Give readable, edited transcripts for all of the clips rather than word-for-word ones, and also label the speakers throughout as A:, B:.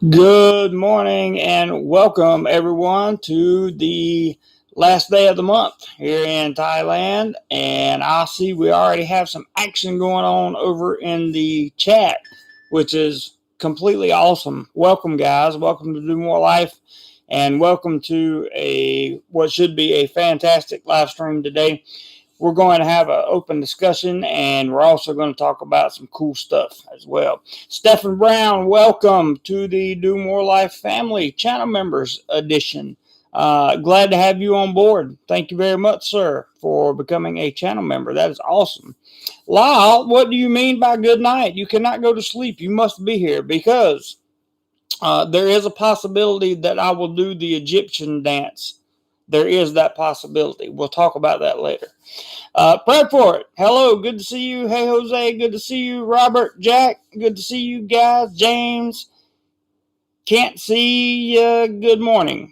A: Good morning and welcome everyone to the last day of the month here in Thailand. And I see we already have some action going on over in the chat, which is completely awesome. Welcome, guys. Welcome to Do More Life, and welcome to what should be a fantastic live stream today. We're going to have an open discussion, and we're also going to talk about some cool stuff as well. Stephen Brown, welcome to the Do More Life family, channel members edition. Glad to have you on board. Thank you very much, sir, for becoming a channel member. That is awesome. Lyle, what do you mean by good night? You cannot go to sleep. You must be here because there is a possibility that I will do the Egyptian dance. There is that possibility. We'll talk about that later. Pray for it. Hello, good to see you. Hey, Jose, good to see you. Robert, Jack, good to see you guys. James, can't see you. Good morning.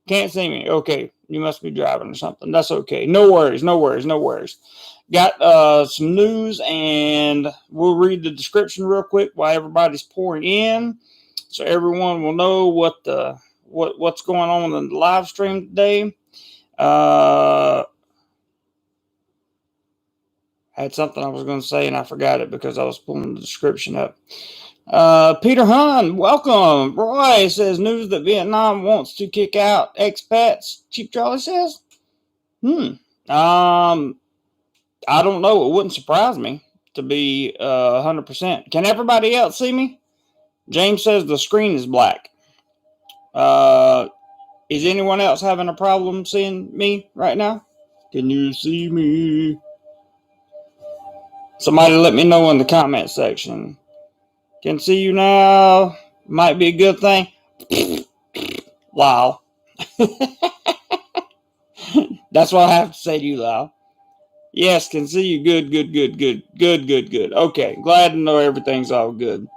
A: Can't see me. Okay, you must be driving or something. That's okay. No worries, no worries, no worries. Got some news, and we'll read the description real quick while everybody's pouring in, so everyone will know what's going on in the live stream today. Had something I was going to say and I forgot it because I was pulling the description up. Peter Hun, welcome. Roy says news that Vietnam wants to kick out expats. Chief Charlie says, I don't know. It wouldn't surprise me to be 100%. Can everybody else see me? James says the screen is black. Is anyone else having a problem seeing me right now? Can you see me? Somebody let me know in the comment section. Can see you now. Might be a good thing. Wow. That's what I have to say to you, Lau. Yes, can see you. Good. Okay, glad to know everything's all good.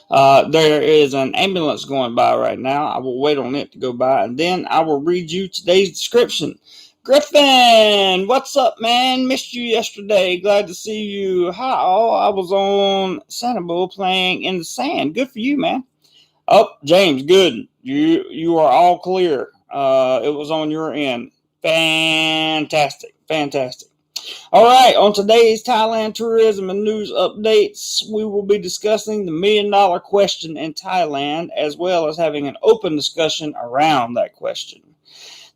A: There is an ambulance going by right now. I will wait on it to go by, and then I will read you today's description. Griffin, what's up, man? Missed you yesterday. Glad to see you. How? I was on Sanibel playing in the sand. Good for you, man. Oh, James, good. You are all clear. It was on your end. Fantastic. All right, on today's Thailand tourism and news updates, we will be discussing the $1 million question in Thailand, as well as having an open discussion around that question.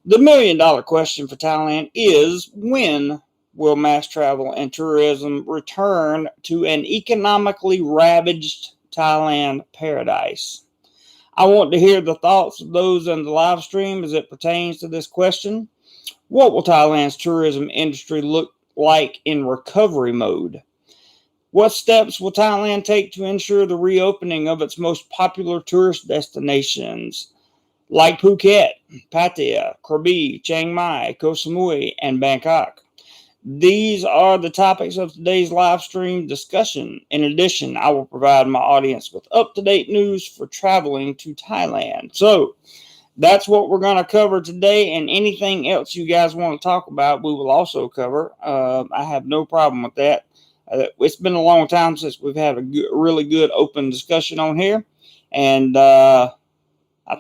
A: The $1 million question for Thailand is, when will mass travel and tourism return to an economically ravaged Thailand paradise? I want to hear the thoughts of those in the live stream as it pertains to this question. What will Thailand's tourism industry look like in recovery mode? What steps will Thailand take to ensure the reopening of its most popular tourist destinations like Phuket, Pattaya, Krabi, Chiang Mai, Koh Samui, and Bangkok? These are the topics of today's live stream discussion. In addition, I will provide my audience with up-to-date news for traveling to Thailand. So, that's what we're going to cover today, and anything else you guys want to talk about, we will also cover. I have no problem with that. It's been a long time since we've had a really good open discussion on here, and I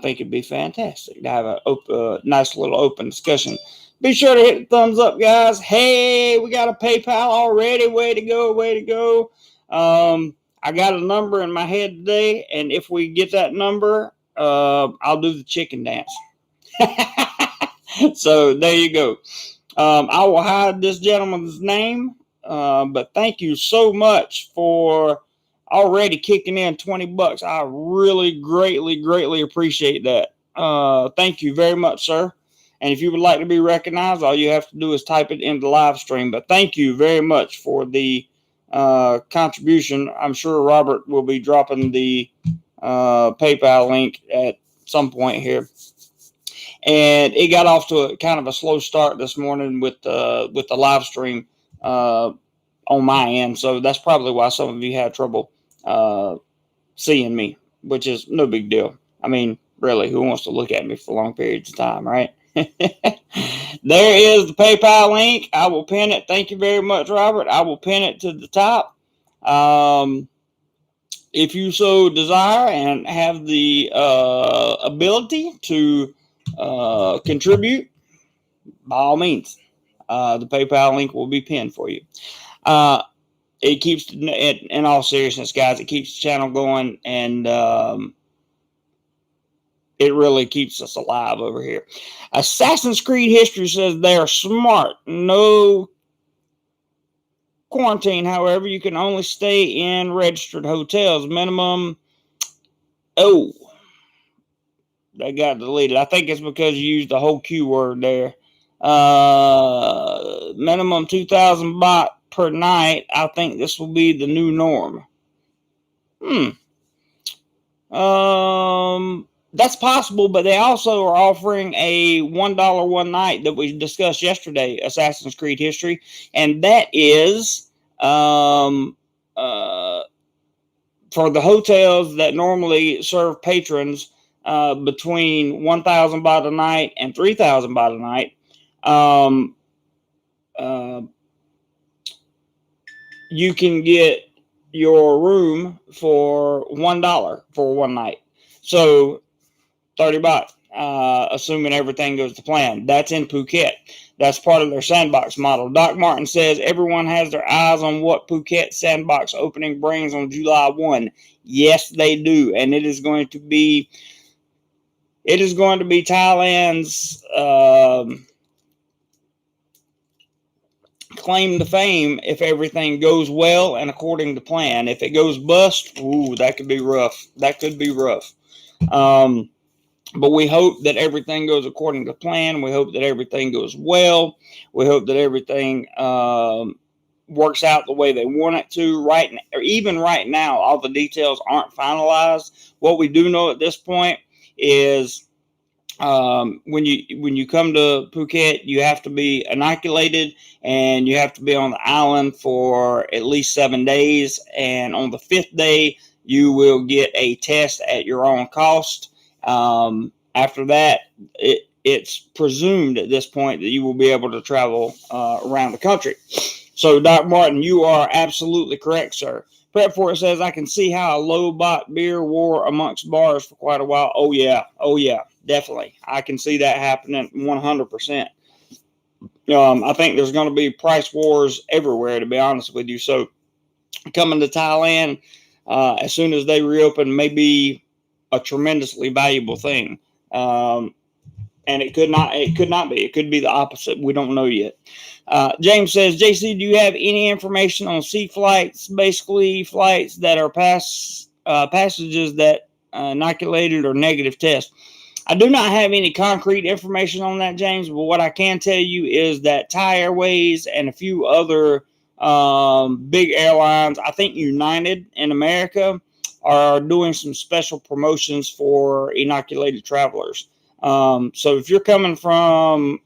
A: think it'd be fantastic to have a nice little open discussion. Be sure to hit the thumbs up, guys. Hey, we got a PayPal already. Way to go. I got a number in my head today, and if we get that number, I'll do the chicken dance. So there you go. I will hide this gentleman's name, but thank you so much for already kicking in $20. I really greatly appreciate that. Thank you very much, sir. And if you would like to be recognized, all you have to do is type it in the live stream. But thank you very much for the contribution. I'm sure Robert will be dropping the PayPal link at some point here. And it got off to a kind of a slow start this morning with the live stream on my end. So that's probably why some of you had trouble seeing me, which is no big deal. I mean, really, who wants to look at me for long periods of time, right? There is the PayPal link. I will pin it. Thank you very much, Robert. I will pin it to the top. if you so desire and have the ability to contribute, by all means, the PayPal link will be pinned for you. It keeps, in all seriousness, guys, it keeps the channel going, and it really keeps us alive over here. Assassin's Creed History says they are smart. No quarantine, however, you can only stay in registered hotels. Minimum. Oh, they got deleted. I think it's because you used the whole Q word there. Minimum 2,000 baht per night. I think this will be the new norm. That's possible, but they also are offering a $1 one night that we discussed yesterday, Assassin's Creed History, and that is for the hotels that normally serve patrons between 1,000 baht a night and 3,000 baht a night. You can get your room for $1 for one night. So 30 baht, assuming everything goes to plan. That's in Phuket. That's part of their sandbox model. Doc Martin says everyone has their eyes on what Phuket sandbox opening brings on July 1. Yes, they do. And it is going to be Thailand's claim to fame if everything goes well and according to plan. If it goes bust, ooh, that could be rough. But we hope that everything goes according to plan. We hope that everything goes well. We hope that everything works out the way they want it to. Even right now, all the details aren't finalized. What we do know at this point is when you come to Phuket, you have to be inoculated and you have to be on the island for at least 7 days. And on the 5th day, you will get a test at your own cost. After that, it's presumed at this point that you will be able to travel around the country. So, Doc Martin, you are absolutely correct, sir. Prep for it says, I can see how a low bot beer war amongst bars for quite a while. Oh, yeah, definitely. I can see that happening 100%. I think there's going to be price wars everywhere, to be honest with you. So, coming to Thailand, as soon as they reopen, may be a tremendously valuable thing. And it could not be. It could be the opposite. We don't know yet. James says, JC, do you have any information on sea flights, basically flights that are passages that inoculated or negative test? I do not have any concrete information on that, James, but what I can tell you is that Thai Airways and a few other big airlines, I think United in America, are doing some special promotions for inoculated travelers. So if you're coming from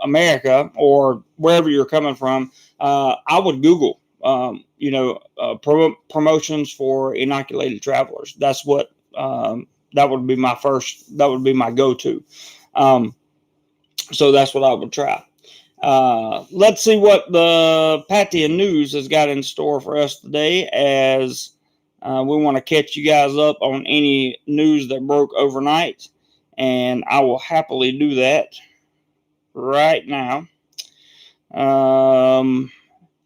A: America or wherever you're coming from, I would Google, promotions for inoculated travelers. That's what that would be my go-to. So that's what I would try. Let's see what the Pattaya News has got in store for us today, as we want to catch you guys up on any news that broke overnight, and I will happily do that right now. 30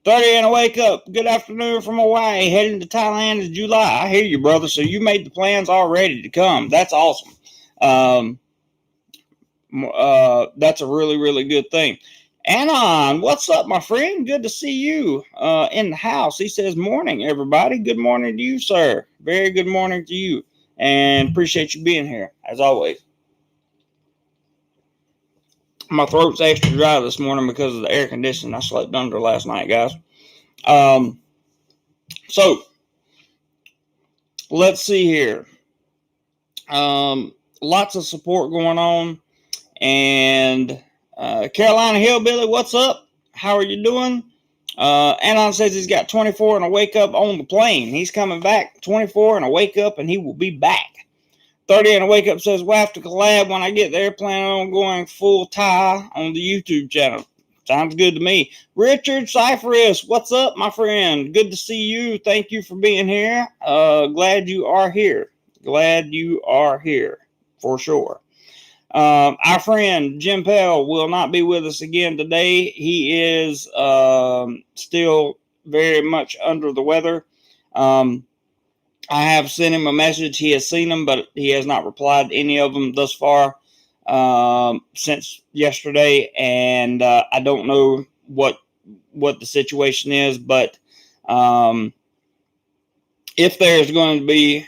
A: and a wake up. Good afternoon from Hawaii. Heading to Thailand in July. I hear you, brother. So you made the plans already to come. That's awesome. That's a really, really good thing. Anon, what's up, my friend? Good to see you in the house. He says, morning, everybody. Good morning to you, sir. Very good morning to you. And appreciate you being here, as always. My throat's extra dry this morning because of the air conditioning I slept under last night, guys. So, let's see here. Lots of support going on. And Carolina Hillbilly, what's up? How are you doing? Anon says he's got 24 and a wake up on the plane. He's coming back. 24 and a wake up, and he will be back. 30 and a wake up says we'll have to collab when I get there. Planning on going full Thai on the YouTube channel. Sounds good to me. Richard Cypress, what's up, my friend? Good to see you. Thank you for being here. Glad you are here. Glad you are here for sure. Our friend Jim Pell will not be with us again today. He is still very much under the weather. I have sent him a message. He has seen them, but he has not replied to any of them thus far since yesterday. And I don't know what the situation is, but if there's going to be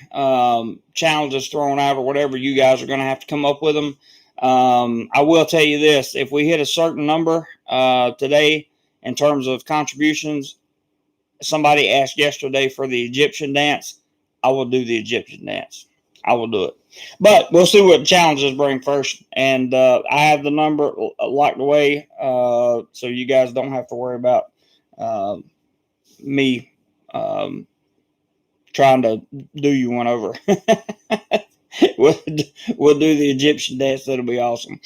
A: challenges thrown out or whatever, you guys are going to have to come up with them. I will tell you this: if we hit a certain number today in terms of contributions, somebody asked yesterday for the Egyptian dance. I will do the Egyptian dance. I will do it. But we'll see what challenges bring first. And I have the number locked away, so you guys don't have to worry about me trying to do you one over. we'll do the Egyptian dance. That'll be awesome.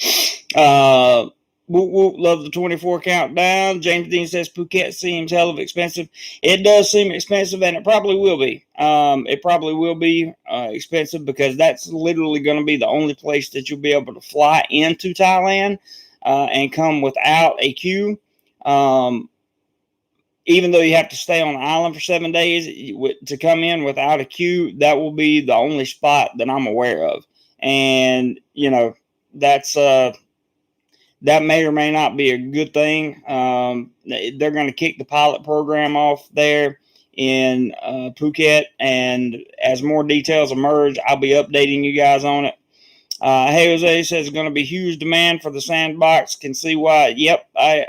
A: Love the 24 countdown. James Dean says Phuket seems hell of expensive. It does seem expensive, and it probably will be. It probably will be expensive because that's literally going to be the only place that you'll be able to fly into Thailand and come without a queue. Even though you have to stay on the island for 7 days to come in without a queue, that will be the only spot that I'm aware of. And, that's that may or may not be a good thing. They're going to kick the pilot program off there in Phuket. And as more details emerge, I'll be updating you guys on it. Hey, Jose says it's going to be huge demand for the sandbox. Can see why. Yep, I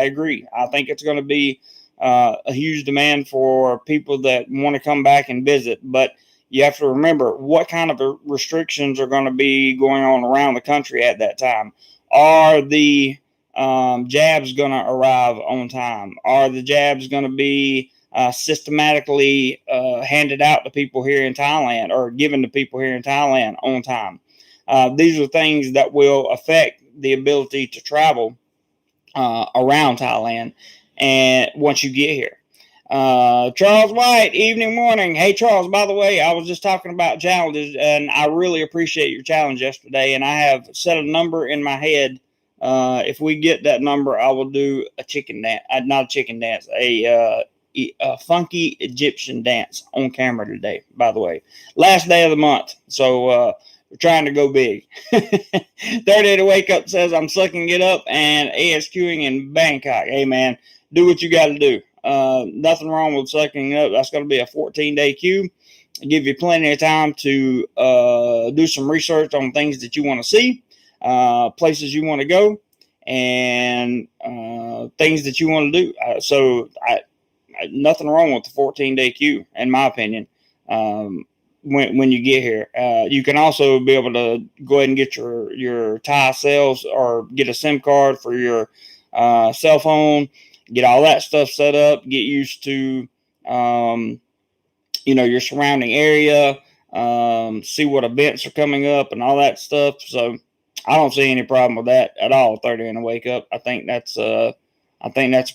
A: agree. I think it's going to be a huge demand for people that want to come back and visit. But you have to remember what kind of restrictions are going to be going on around the country at that time. Are the jabs going to arrive on time? Are the jabs going to be systematically handed out to people here in Thailand or given to people here in Thailand on time? These are things that will affect the ability to travel around Thailand and once you get here. Charles White, evening, morning. Hey, Charles, by the way, I was just talking about challenges, and I really appreciate your challenge yesterday, and I have set a number in my head. If we get that number, I will do a chicken dance, not a chicken dance, a funky Egyptian dance on camera today, by the way. Last day of the month, so we're trying to go big. 30 to Wake Up says, I'm sucking it up and ASQing in Bangkok. Hey, man, do what you got to do. Nothing wrong with sucking up. That's going to be a 14-day queue. Give you plenty of time to do some research on things that you want to see, places you want to go, and things that you want to do. So nothing wrong with the 14-day queue, in my opinion. When you get here, you can also be able to go ahead and get your Thai cells or get a SIM card for your cell phone. Get all that stuff set up. Get used to, your surrounding area. See what events are coming up and all that stuff. So I don't see any problem with that at all. 30 and a Wake Up. I think that's a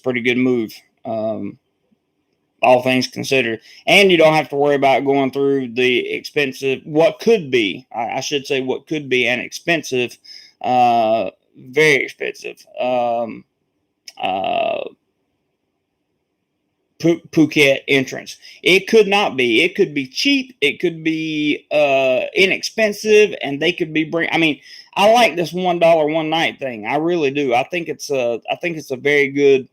A: pretty good move. All things considered, and you don't have to worry about going through the expensive. What could be, I should say, what could be an expensive, very expensive. Phuket entrance. It could not be. It could be cheap. It could be inexpensive, and they could be I like this $1 one night thing. I really do. I think it's a very good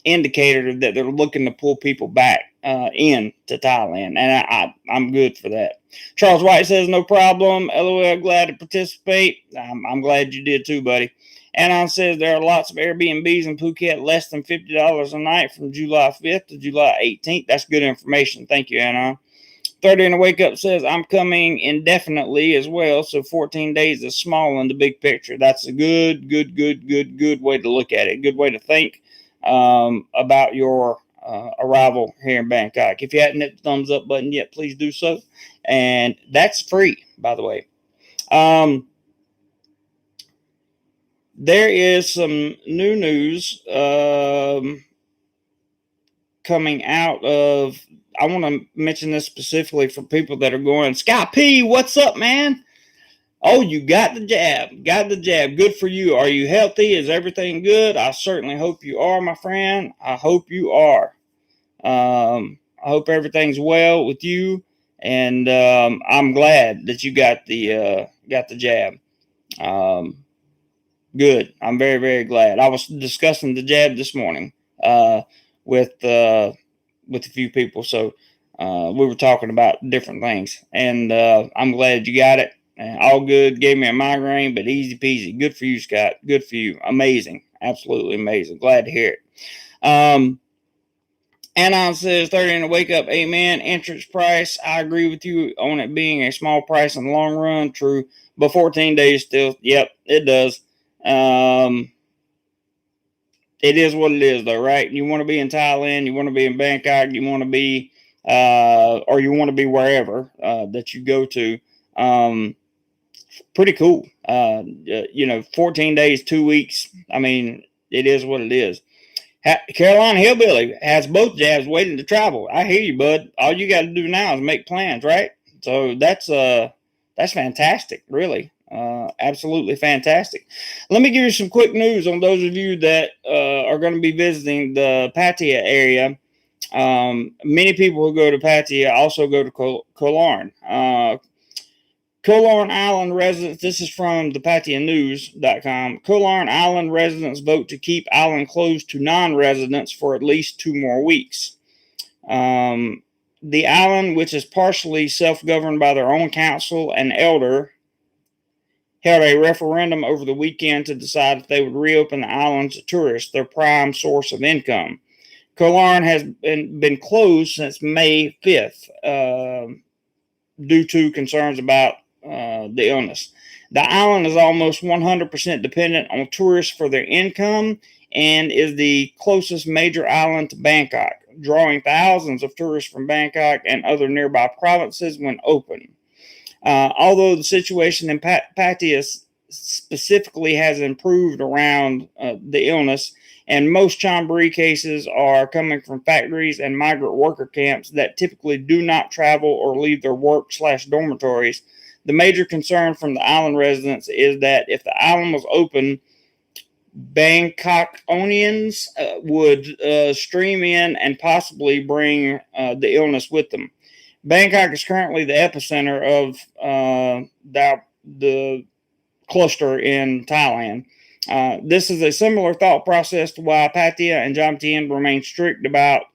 A: indicator that they're looking to pull people back into Thailand, and I'm good for that. Charles White says no problem. LOL, glad to participate. I'm glad you did too, buddy. Anon says there are lots of Airbnbs in Phuket less than $50 a night from July 5th to July 18th. That's good information. Thank you, Anon. 30 and a Wake Up says I'm coming indefinitely as well, so 14 days is small in the big picture. That's a good way to look at it. Good way to think about your arrival here in Bangkok. If you hadn't hit the thumbs up button yet, please do so. And that's free, by the way. there is some new news coming out of. I want to mention this specifically for people that are going, Scott P, what's up, man? Oh, you got the jab. Got the jab. Good for you. Are you healthy? Is everything good? I certainly hope you are, my friend. I hope you are. I hope everything's well with you, and I'm glad that you got the jab. Good. I'm very, very glad. I was discussing the jab this morning with a few people, so we were talking about different things, and I'm glad you got it. All good. Gave me a migraine, but easy peasy. Good for you, Scott. Good for you. Amazing. Absolutely amazing. Glad to hear it. Anon says 30 in the wake up. Amen. Entrance price. I agree with you on it being a small price in the long run. True. But 14 days still. Yep, it does. It is what it is, though, right? You want to be in Thailand. You want to be in Bangkok. You want to be, or you want to be wherever that you go to. Pretty cool. 14 days, 2 weeks. I mean, it is what it is. Carolina Hillbilly has both jabs waiting to travel. I hear you, bud. All you got to do now is make plans, right? So that's fantastic, really. Absolutely fantastic. Let me give you some quick news on those of you that are going to be visiting the Pattaya area. Many people who go to Pattaya also go to Koh Larn. Koh Larn Island residents, this is from the PattayaNews.com. Koh Larn Island residents vote to keep island closed to non-residents for at least 2 more weeks. The island, which is partially self-governed by their own council and elder, held a referendum over the weekend to decide if they would reopen the island to tourists, their prime source of income. Koh Larn has been closed since May 5th due to concerns about the illness. The island is almost 100% dependent on tourists for their income and is the closest major island to Bangkok, drawing thousands of tourists from Bangkok and other nearby provinces when open. Although the situation in Pattaya specifically has improved around the illness, and most Chambri cases are coming from factories and migrant worker camps that typically do not travel or leave their work/dormitories. The major concern from the island residents is that if the island was open, Bangkokonians would stream in and possibly bring the illness with them. Bangkok is currently the epicenter of the cluster in Thailand. This is a similar thought process to why Pattaya and Jomtien remain strict about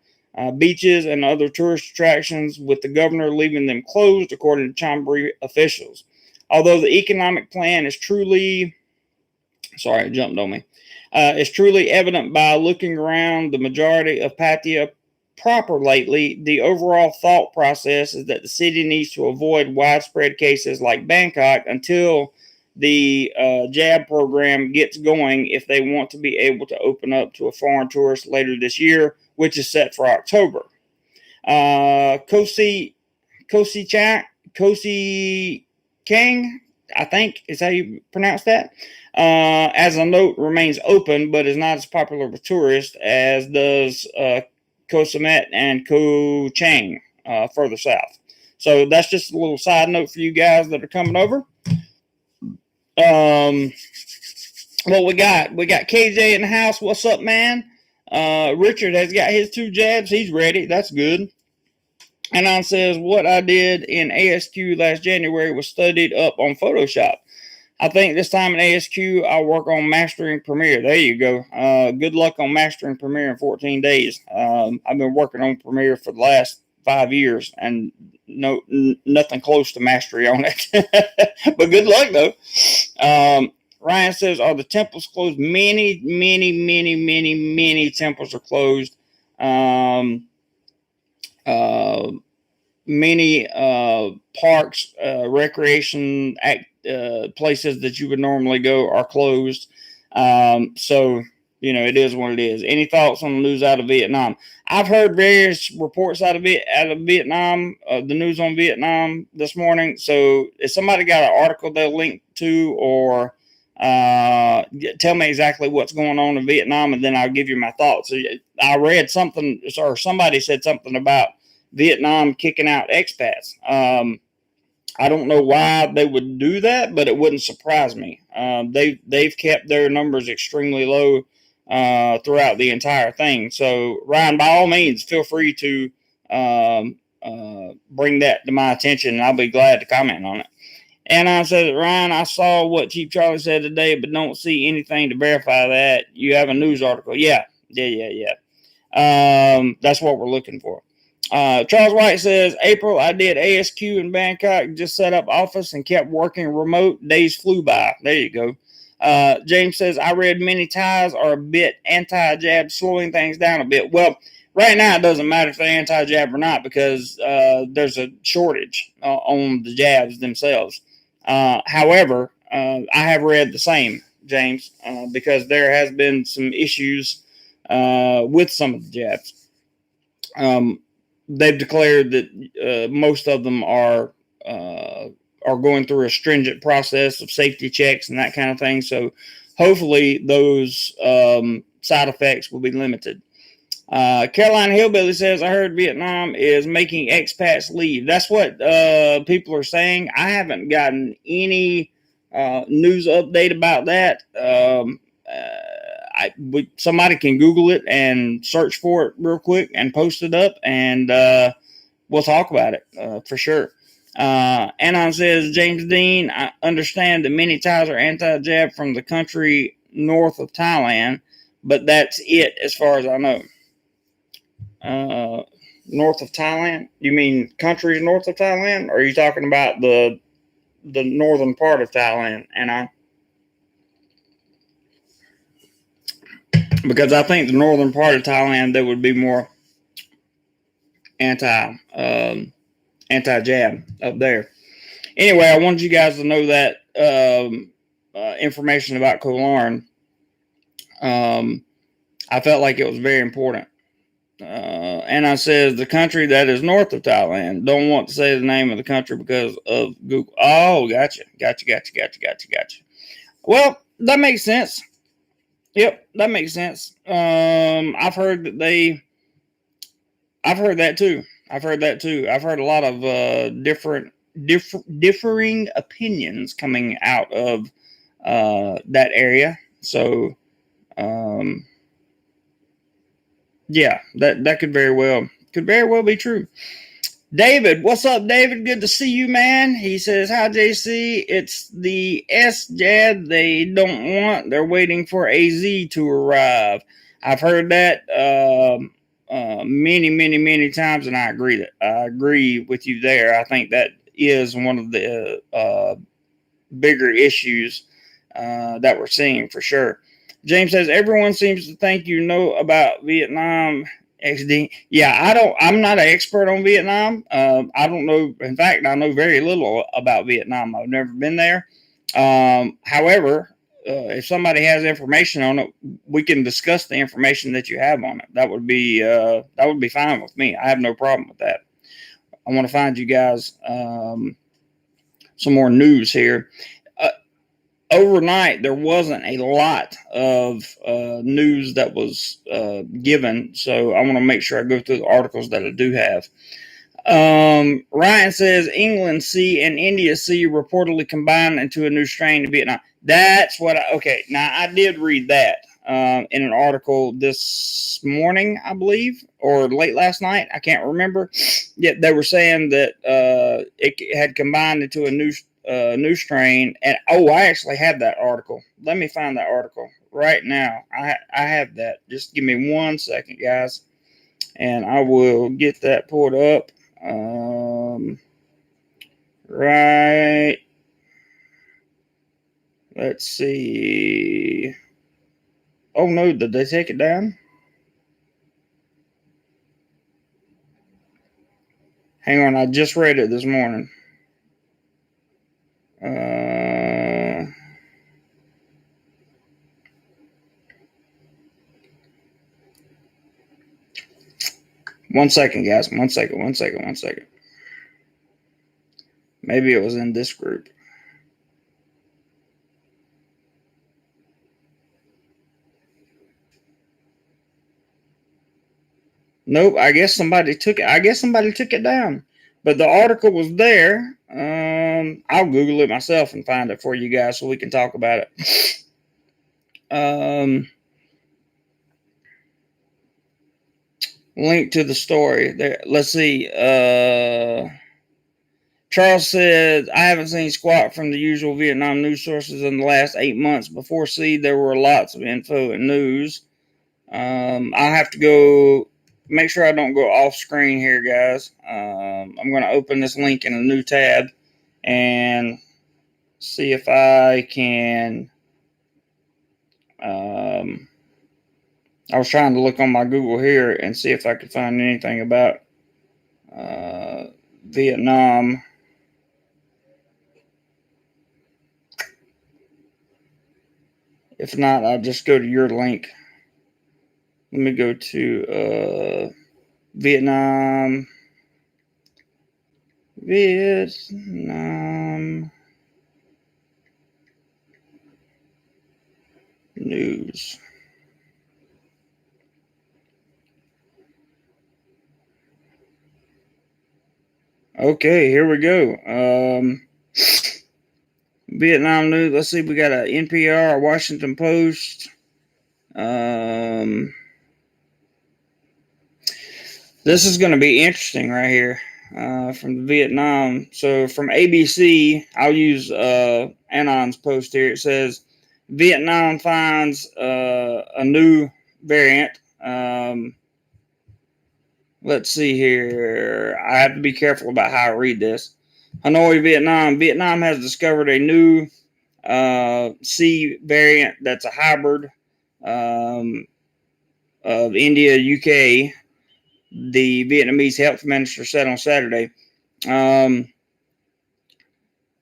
A: beaches and other tourist attractions, with the governor leaving them closed, according to Chambri officials. Although the economic plan is truly, sorry, it jumped on me, is truly evident by looking around the majority of Pattaya proper lately, the overall thought process is that the city needs to avoid widespread cases like Bangkok until the jab program gets going if they want to be able to open up to a foreign tourist later this year, which is set for October. Kosi Kang, I think is how you pronounce that, as a note, remains open but is not as popular with tourists as does Koh Samui and Koh Chang further south. So that's just a little side note for you guys that are coming over. What we got? We got KJ in the house. What's up, man? Richard has got his 2 jabs. He's ready. That's good. Anon says, what I did in ASQ last January was studied up on Photoshop. I think this time in ASQ, I'll work on mastering Premiere. There you go. Good luck on mastering Premiere in 14 days. I've been working on Premiere for the last 5 years and nothing close to mastery on it. But good luck, though. Ryan says, are the temples closed? Many temples are closed. Many parks, recreation places that you would normally go are closed. So, it is what it is. Any thoughts on the news out of Vietnam? I've heard various reports out of Vietnam, the news on Vietnam this morning. So if somebody got an article they'll link to or tell me exactly what's going on in Vietnam, and then I'll give you my thoughts. I read something, or somebody said something about Vietnam kicking out expats. I don't know why they would do that, but it wouldn't surprise me. They've kept their numbers extremely low throughout the entire thing. So Ryan, by all means, feel free to bring that to my attention, and I'll be glad to comment on it. And I said, Ryan, I saw what Chief Charlie said today, but don't see anything to verify that. You have a news article. Yeah. That's what we're looking for. Charles White says, April, I did ASQ in Bangkok, just set up office and kept working remote. Days flew by. There you go. James says, I read many Thais are a bit anti-jab, slowing things down a bit. Well, right now it doesn't matter if they're anti-jab or not because there's a shortage on the jabs themselves. However, I have read the same, James, because there has been some issues with some of the jabs. They've declared that most of them are going through a stringent process of safety checks and that kind of thing. So hopefully those side effects will be limited. Carolina Hillbilly says, I heard Vietnam is making expats leave. That's what people are saying. I haven't gotten any news update about that. Somebody can Google it and search for it real quick and post it up, and we'll talk about it for sure. Anon says, James Dean, I understand that many Thais are anti-jab from the country north of Thailand, but that's it as far as I know. North of Thailand? You mean countries north of Thailand? Or are you talking about the northern part of Thailand? Because I think the northern part of Thailand, there would be more anti-jab up there. Anyway, I wanted you guys to know that information about Koh Larn. I felt like it was very important. And I says the country that is north of Thailand. Don't want to say the name of the country because of Google. Oh, gotcha. Well, that makes sense. Yep, that makes sense. I've heard that too. I've heard a lot of differing opinions coming out of that area. So, yeah, that could very well be true. David, what's up, David? Good to see you, man. He says, hi, JC. It's the S jab they don't want. They're waiting for AZ to arrive. I've heard that many times, and I agree with you there. I think that is one of the bigger issues that we're seeing for sure. James says, everyone seems to think you know about Vietnam. XD. Yeah, I'm not an expert on Vietnam. I don't know. In fact, I know very little about Vietnam. I've never been there. However, if somebody has information on it, we can discuss the information that you have on it. That would be fine with me. I have no problem with that. I want to find you guys some more news here. Overnight, there wasn't a lot of news that was given, so I want to make sure I go through the articles that I do have. Ryan says England Sea and India Sea reportedly combined into a new strain in Vietnam. That's what okay. Now, I did read that in an article this morning, I believe, or late last night. I can't remember. Yet they were saying that it had combined into a new strain. And I actually have that article. Let me find that article right now. I have that. Just give me 1 second, guys, and I will get that pulled up. Right. Let's see. Oh no, did they take it down? Hang on, I just read it this morning. 1 second, guys. 1 second. Maybe it was in this group. Nope, I guess somebody took it. I guess somebody took it down. But the article was there. I'll Google it myself and find it for you guys so we can talk about it. Link to the story there. Let's see. Charles said, I haven't seen squat from the usual Vietnam news sources in the last 8 months. Before Seed, there were lots of info and news. I'll have to go make sure I don't go off screen here, guys. I'm going to open this link in a new tab and see if I can. I was trying to look on my Google here and see if I could find anything about Vietnam. If not, I'll just go to your link. Let me go to Vietnam news. Okay, here we go. Vietnam news. Let's see. We got a NPR, a Washington Post. This is going to be interesting right here from Vietnam. So from ABC, I'll use Anon's post here. It says Vietnam finds a new variant. Let's see here. I have to be careful about how I read this. Hanoi, Vietnam. Vietnam has discovered a new C variant that's a hybrid of India, UK. The Vietnamese health minister said on Saturday.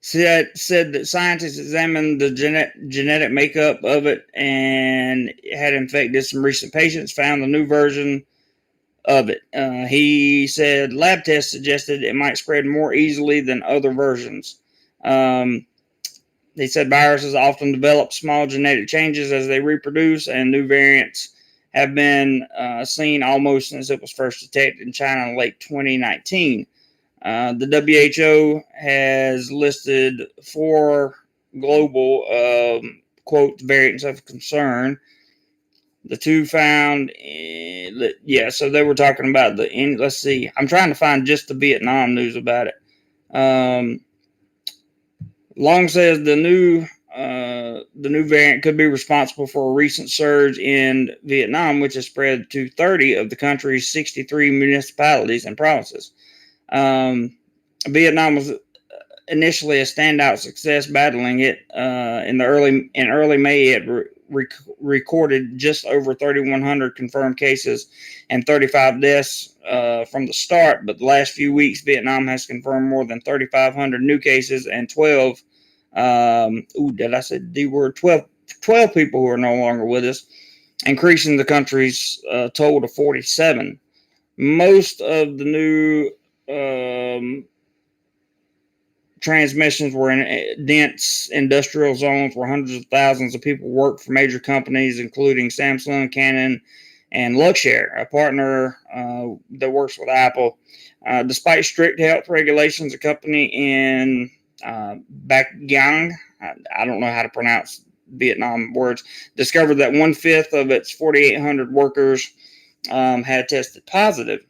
A: Said that scientists examined the genetic makeup of it and had infected some recent patients, found the new version of it. He said lab tests suggested it might spread more easily than other versions. They said viruses often develop small genetic changes as they reproduce, and new variants have been seen almost since it was first detected in China in late 2019. The WHO has listed 4 global, quote, variants of concern. The 2 found, so they were talking about let's see, I'm trying to find just the Vietnam news about it. Long says the new variant could be responsible for a recent surge in Vietnam, which has spread to 30 of the country's 63 municipalities and provinces. Vietnam was initially a standout success battling it. In early May, it recorded just over 3,100 confirmed cases and 35 deaths from the start. But the last few weeks, Vietnam has confirmed more than 3,500 new cases and 12. Did I say the word? 12 people who are no longer with us, increasing the country's total to 47. Most of the new transmissions were in dense industrial zones where hundreds of thousands of people work for major companies, including Samsung, Canon, and Luxshare, a partner that works with Apple. Despite strict health regulations, a company in Bac Giang, I don't know how to pronounce Vietnam words, discovered that 1/5 of its 4,800 workers had tested positive.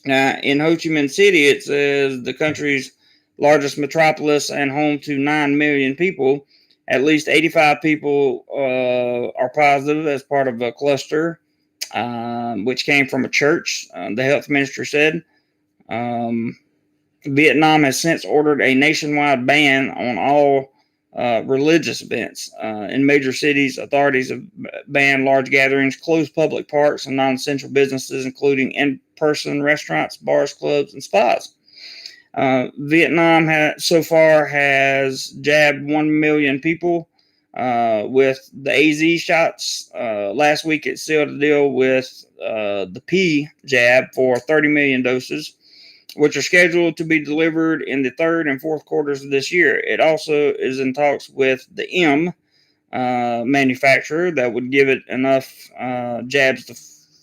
A: Now, in Ho Chi Minh City, it says the country's largest metropolis and home to 9 million people, at least 85 people are positive as part of a cluster, which came from a church, the health minister said. Vietnam has since ordered a nationwide ban on all religious events. In major cities, authorities have banned large gatherings, closed public parks, and non-essential businesses, including in-person restaurants, bars, clubs, and spas. Vietnam so far has jabbed 1 million people with the AZ shots. Last week, it sealed a deal with the P jab for 30 million doses, which are scheduled to be delivered in the third and fourth quarters of this year. It also is in talks with the M manufacturer that would give it enough jabs to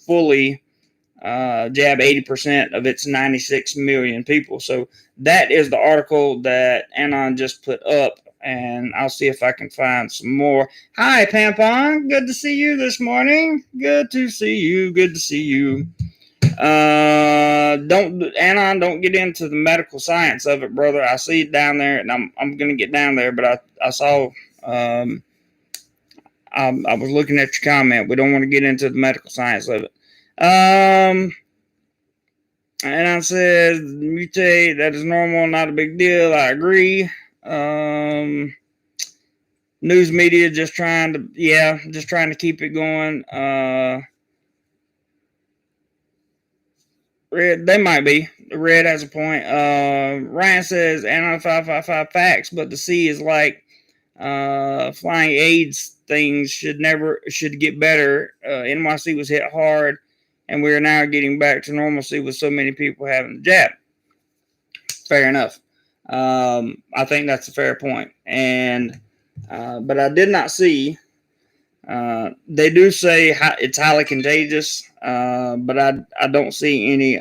A: fully jab 80% of its 96 million people. So that is the article that Anon just put up, and I'll see if I can find some more. Hi, Pampon. Good to see you this morning. Good to see you. Good to see you. Don't get into the medical science of it, brother. I see it down there, and I'm gonna get down there, but I saw I was looking at your comment. We don't want to get into the medical science of it. And I said mutate, that is normal, not a big deal. I agree. News media just trying to keep it going. Red, they might be. Red has a point. Ryan says, Anon 555 facts, but the C is like flying AIDS things should get better. NYC was hit hard, and we are now getting back to normalcy with so many people having the jab. Fair enough. I think that's a fair point. And but I did not see. They do say it's highly contagious, but I don't see any.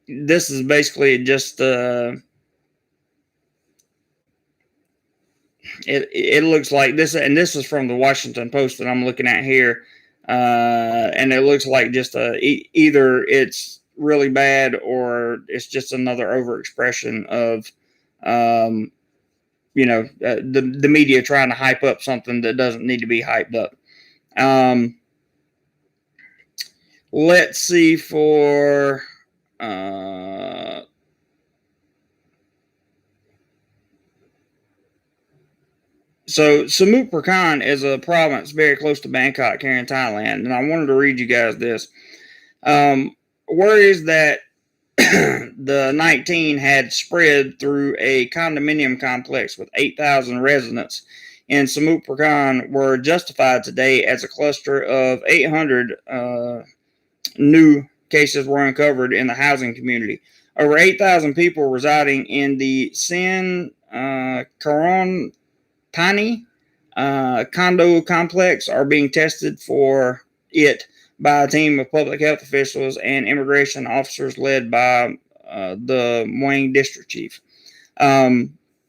A: This is basically just it looks like this, and this is from the Washington Post that I'm looking at here, and it looks like just either it's really bad or it's just another overexpression of the media trying to hype up something that doesn't need to be hyped up. Let's see for so Samut Prakan is a province very close to Bangkok here in Thailand, and I wanted to read you guys this. Worries that the 19 had spread through a condominium complex with 8,000 residents in Samut Prakan were justified today as a cluster of 800 new cases were uncovered in the housing community. Over 8,000 people residing in the Sin Karon Tani condo complex are being tested for it by a team of public health officials and immigration officers led by the Muang district chief. The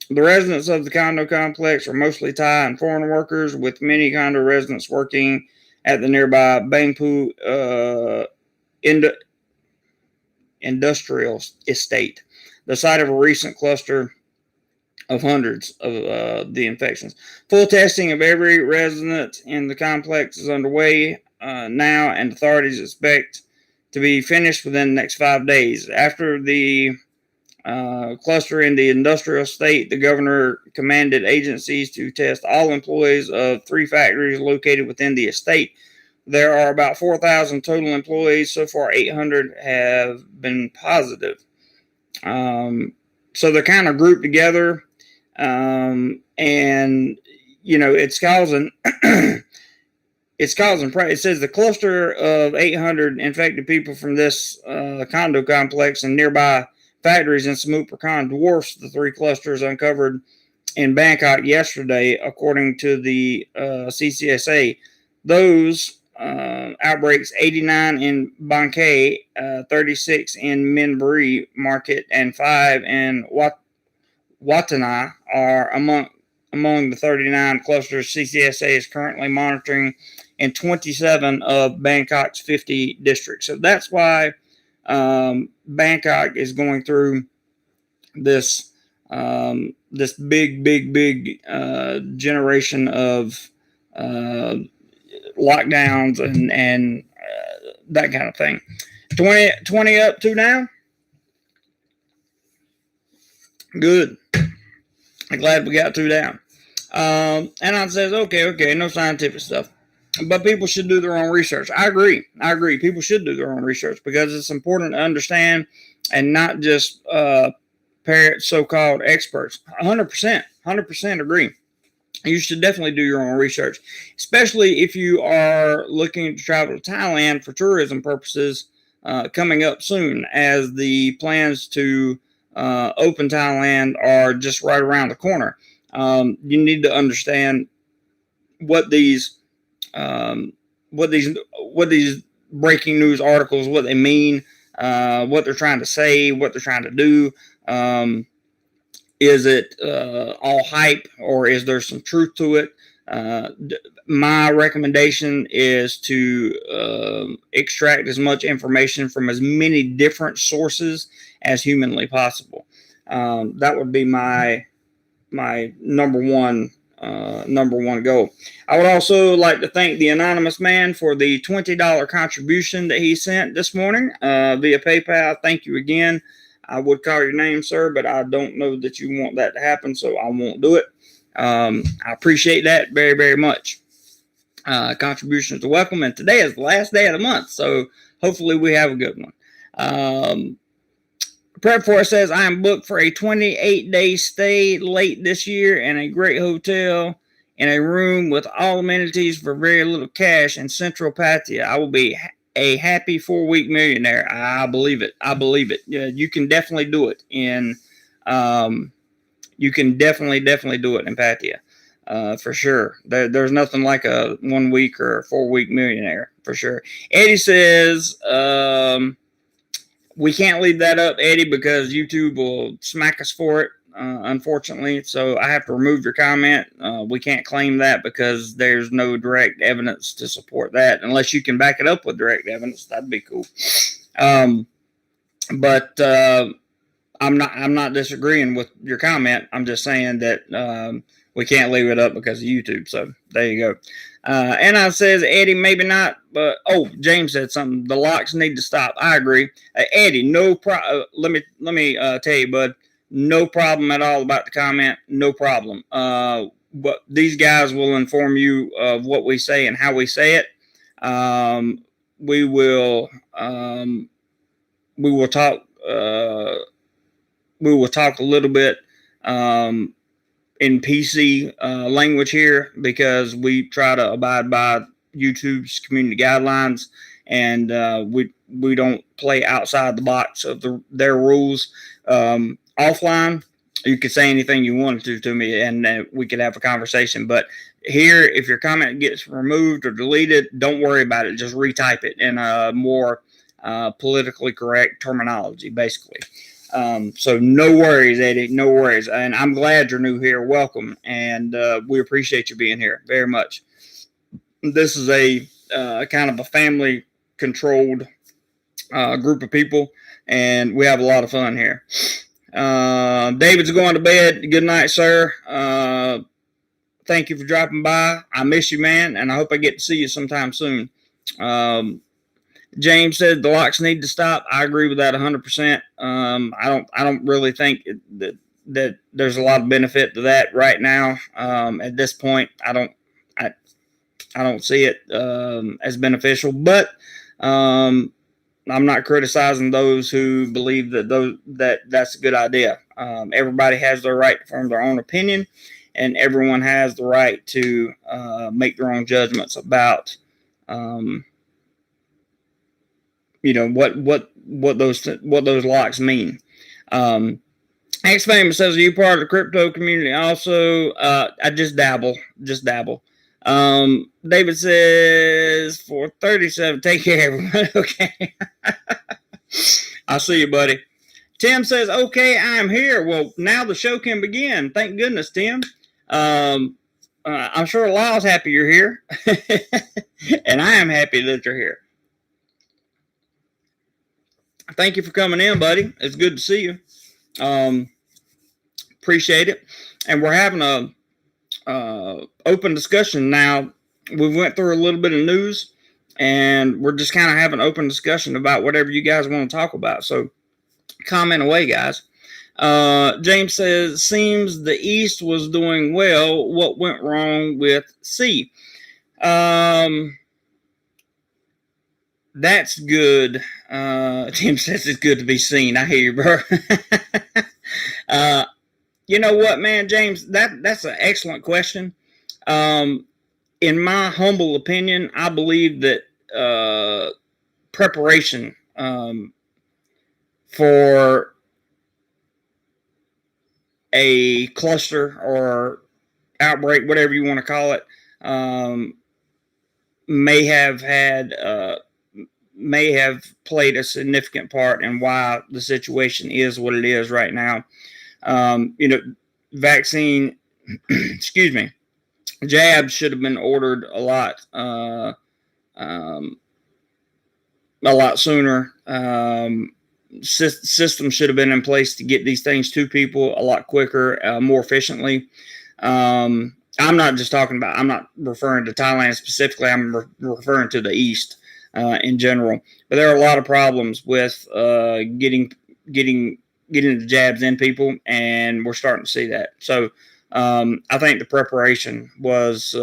A: residents of the condo complex are mostly Thai and foreign workers, with many condo residents working at the nearby Bangpoo industrial estate, the site of a recent cluster of hundreds of the infections. Full testing of every resident in the complex is underway now, and authorities expect to be finished within the next 5 days. After the cluster in the industrial estate, the governor commanded agencies to test all employees of 3 factories located within the estate. There are about 4,000 total employees. So far, 800 have been positive. So they're kind of grouped together. And it's causing it says the cluster of 800 infected people from this condo complex and nearby factories in Samut Prakan dwarfs the 3 clusters uncovered in Bangkok yesterday, according to the CCSA. Those outbreaks, 89 in Bangkok, 36 in Minburi Market, and 5 in Watana are among the 39 clusters CCSA is currently monitoring in 27 of Bangkok's 50 districts. So that's why Bangkok is going through this big generation of lockdowns and that kind of thing. 20 up, 2 down. Good. I'm glad we got 2 down. Anon says, okay, no scientific stuff. But people should do their own research. I agree. People should do their own research because it's important to understand and not just parrot so-called experts. 100% agree. You should definitely do your own research, especially if you are looking to travel to Thailand for tourism purposes coming up soon, as the plans to open Thailand are just right around the corner. You need to understand what these what these breaking news articles, what they mean, what they're trying to say, what they're trying to do. Is it all hype, or is there some truth to it? My recommendation is to extract as much information from as many different sources as humanly possible. That would be my number one goal. I would also like to thank the anonymous man for the $20 contribution that he sent this morning via PayPal. Thank you again. I would call your name, sir, but I don't know that you want that to happen, so I won't do it. I appreciate that very, very much. Contributions are welcome, and today is the last day of the month, so hopefully we have a good one. Prep for it says, I am booked for a 28-day stay late this year in a great hotel in a room with all amenities for very little cash in Central Pattaya. I will be a happy 4-week millionaire. I believe it. I believe it. Yeah, you can definitely do it you can definitely do it in Pattaya. For sure. There's nothing like a 1 week or a 4-week millionaire, for sure. Eddie says, we can't leave that up, Eddie, because YouTube will smack us for it, unfortunately. So I have to remove your comment. We can't claim that because there's no direct evidence to support that. Unless you can back it up with direct evidence, that'd be cool. But I'm not disagreeing with your comment. I'm just saying that we can't leave it up because of YouTube. So there you go. And I says, Eddie, maybe not, but James said something. The locks need to stop. I agree. Eddie, no problem. Let me tell you, bud, no problem at all about the comment. No problem. But these guys will inform you of what we say and how we say it. We will talk. We will talk a little bit in PC language here because we try to abide by YouTube's community guidelines, and we don't play outside the box of their rules. Offline, you could say anything you wanted to me, and we could have a conversation. But here, if your comment gets removed or deleted, don't worry about it. Just retype it in a more politically correct terminology, basically. So no worries, Eddie, no worries. And I'm glad you're new here. Welcome. And we appreciate you being here very much. This is a kind of a family controlled group of people, and we have a lot of fun here. David's going to bed. Good night, sir. Thank you for dropping by. I miss you, man, and I hope I get to see you sometime soon. James said the locks need to stop. I agree with that 100%. I don't really think that there's a lot of benefit to that right now. At this point, I don't see it as beneficial. But I'm not criticizing those who believe that that's a good idea. Everybody has their right to form their own opinion, and everyone has the right to make their own judgments about what those locks mean. X Famous says, are you part of the crypto community? Also, I just dabble. David says, for 37, take care, everyone. Okay. I'll see you, buddy. Tim says, okay, I am here. Well, now the show can begin. Thank goodness, Tim. I'm sure Lyle's happy you're here. And I am happy that you're here. Thank you for coming in, buddy. It's good to see you. Appreciate it. And we're having a open discussion now. We went through a little bit of news, and we're just kind of having an open discussion about whatever you guys want to talk about. So comment away, guys. James says, seems the East was doing well. What went wrong with C? That's good. Tim says it's good to be seen. I hear you, bro. You know what, man, James? That's an excellent question. In my humble opinion, I believe that preparation for a cluster or outbreak, whatever you want to call it, may have played a significant part in why the situation is what it is right now. Vaccine, excuse me, jabs should have been ordered a lot sooner. System should have been in place to get these things to people a lot quicker, more efficiently. I'm not referring to Thailand specifically. I'm referring to the East in general. But there are a lot of problems with getting the jabs in people, and we're starting to see that. So I think the preparation was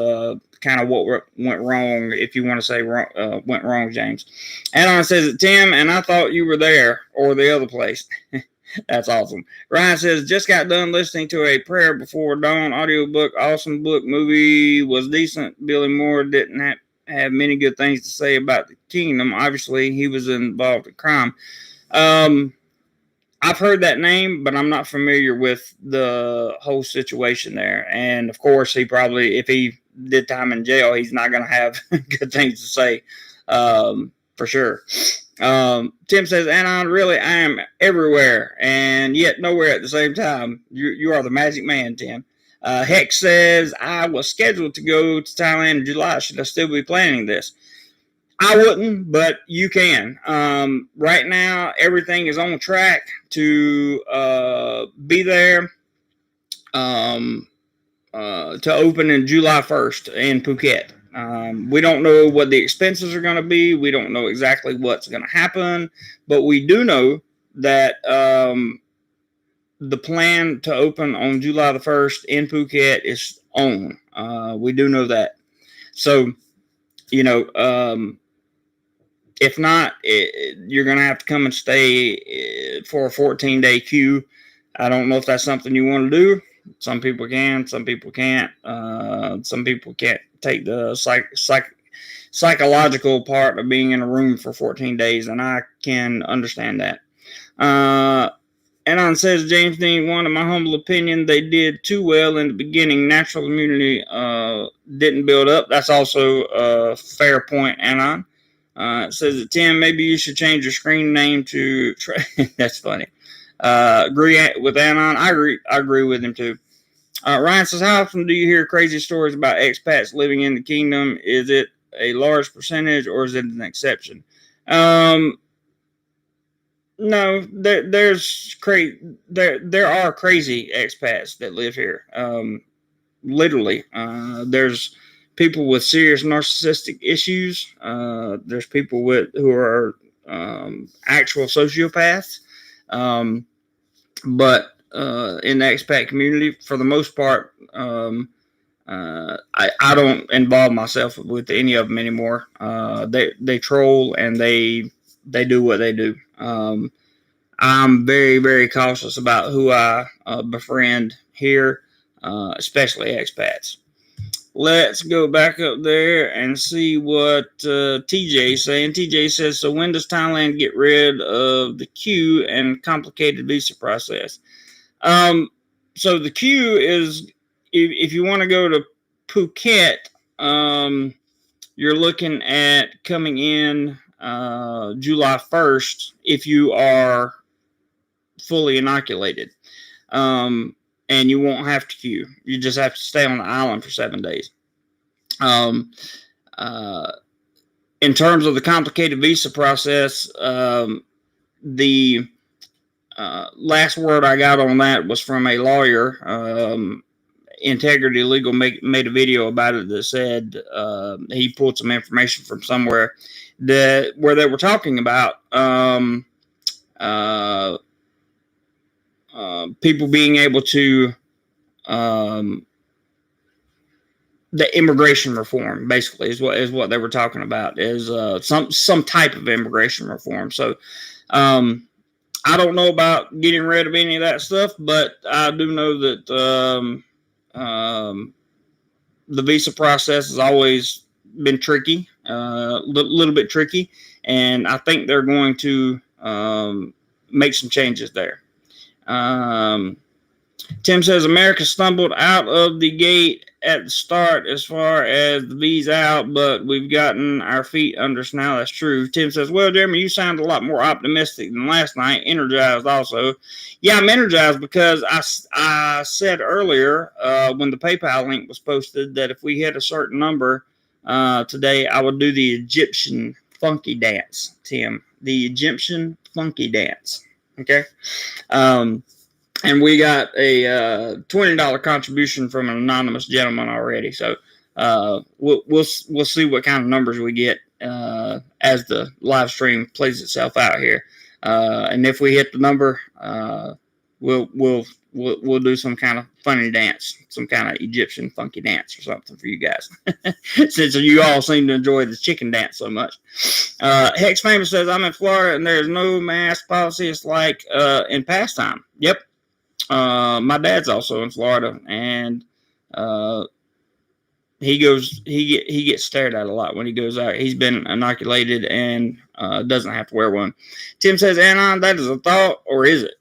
A: kind of what went wrong, if you want to say went wrong, James. Anon says, Tim, and I thought you were there or the other place. That's awesome. Ryan says, just got done listening to A Prayer Before Dawn audiobook. Awesome book. Movie was decent. Billy Moore didn't have many good things to say about the kingdom. Obviously, he was involved in crime. I've heard that name, but I'm not familiar with the whole situation there. And of course, he probably, if he did time in jail, he's not going to have good things to say, for sure. Tim says, Anon, really, I am everywhere and yet nowhere at the same time. You are the magic man, Tim. Hex says, I was scheduled to go to Thailand in July. Should I still be planning this? I wouldn't, but you can. Right now, everything is on track to be there to open in July 1st in Phuket. We don't know what the expenses are going to be. We don't know exactly what's going to happen, but we do know that the plan to open on July the 1st in Phuket is on. We do know that. So, if not, you're going to have to come and stay for a 14-day queue. I don't know if that's something you want to do. Some people can, some people can't. Some people can't take the psychological part of being in a room for 14 days, and I can understand that. Anon says, James Dean, one, in my humble opinion, they did too well in the beginning. Natural immunity didn't build up. That's also a fair point, Anon. It says that, Tim, maybe you should change your screen name to... That's funny. Agree with Anon. I agree with him, too. Ryan says, how often do you hear crazy stories about expats living in the kingdom? Is it a large percentage or is it an exception? No, there are crazy expats that live here. Literally, there's people with serious narcissistic issues. There's people who are actual sociopaths. But in the expat community, for the most part, I don't involve myself with any of them anymore. They troll and they do what they do. I'm very, very cautious about who I befriend here, especially expats. Let's go back up there and see what TJ is saying. TJ says, so when does Thailand get rid of the queue and complicated visa process? So the queue is, if you want to go to Phuket, you're looking at coming in July 1st if you are fully inoculated. And you won't have to queue. You just have to stay on the island for 7 days. In terms of the complicated visa process, the last word I got on that was from a lawyer. Integrity Legal made a video about it that said he pulled some information from somewhere where they were talking about people being able to the immigration reform, basically, is what they were talking about, is some type of immigration reform. So I don't know about getting rid of any of that stuff, but I do know that the visa process has always been tricky, little bit tricky, and I think they're going to make some changes there. Tim says, America stumbled out of the gate at the start as far as the V's out, but we've gotten our feet under us now. That's true. Tim says, well, Jeremy, you sound a lot more optimistic than last night. Energized also. Yeah, I'm energized because I said earlier when the PayPal link was posted that if we hit a certain number today, I would do the Egyptian funky dance, Tim. The Egyptian funky dance. Okay. And we got a $20 contribution from an anonymous gentleman already. So we'll see what kind of numbers we get as the live stream plays itself out here. And if we hit the number, we'll do some kind of funny dance, some kind of Egyptian funky dance or something for you guys, since you all seem to enjoy the chicken dance so much. Hex Famous says, I'm in Florida and there's no mask policy. It's like in pastime. Yep. My dad's also in Florida, and he gets stared at a lot when he goes out. He's been inoculated and doesn't have to wear one. Tim says, Anon, that is a thought, or is it?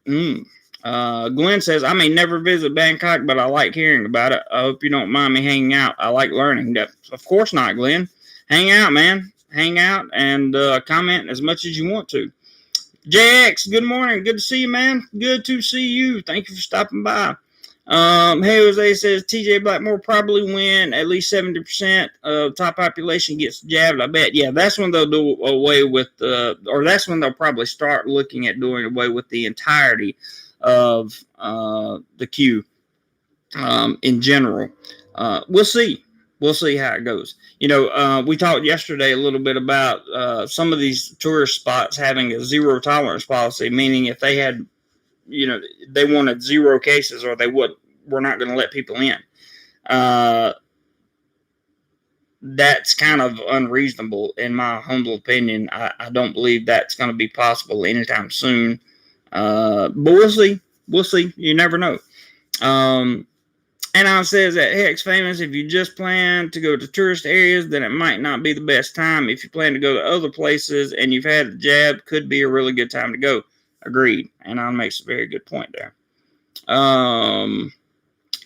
A: Glenn says, I may never visit Bangkok, but I like hearing about it. I hope you don't mind me hanging out. I like learning. Of course not, Glenn. Hang out, man. Hang out and comment as much as you want to. JX, good morning. Good to see you, man. Good to see you. Thank you for stopping by. Hey, Jose says TJ Blackmore probably win. At least 70% of top population gets jabbed, I bet. Yeah, that's when they'll do away with or that's when they'll probably start looking at doing away with the entirety of the queue in general. We'll see. We'll see how it goes. You know, we talked yesterday a little bit about some of these tourist spots having a zero tolerance policy, meaning if they had, you know, they wanted 0 cases or we're not going to let people in. That's kind of unreasonable in my humble opinion. I don't believe that's going to be possible anytime soon. But we'll see. We'll see. You never know. Anon says that Hex Famous, if you just plan to go to tourist areas, then it might not be the best time. If you plan to go to other places and you've had the jab, could be a really good time to go. Agreed. Anon makes a very good point there.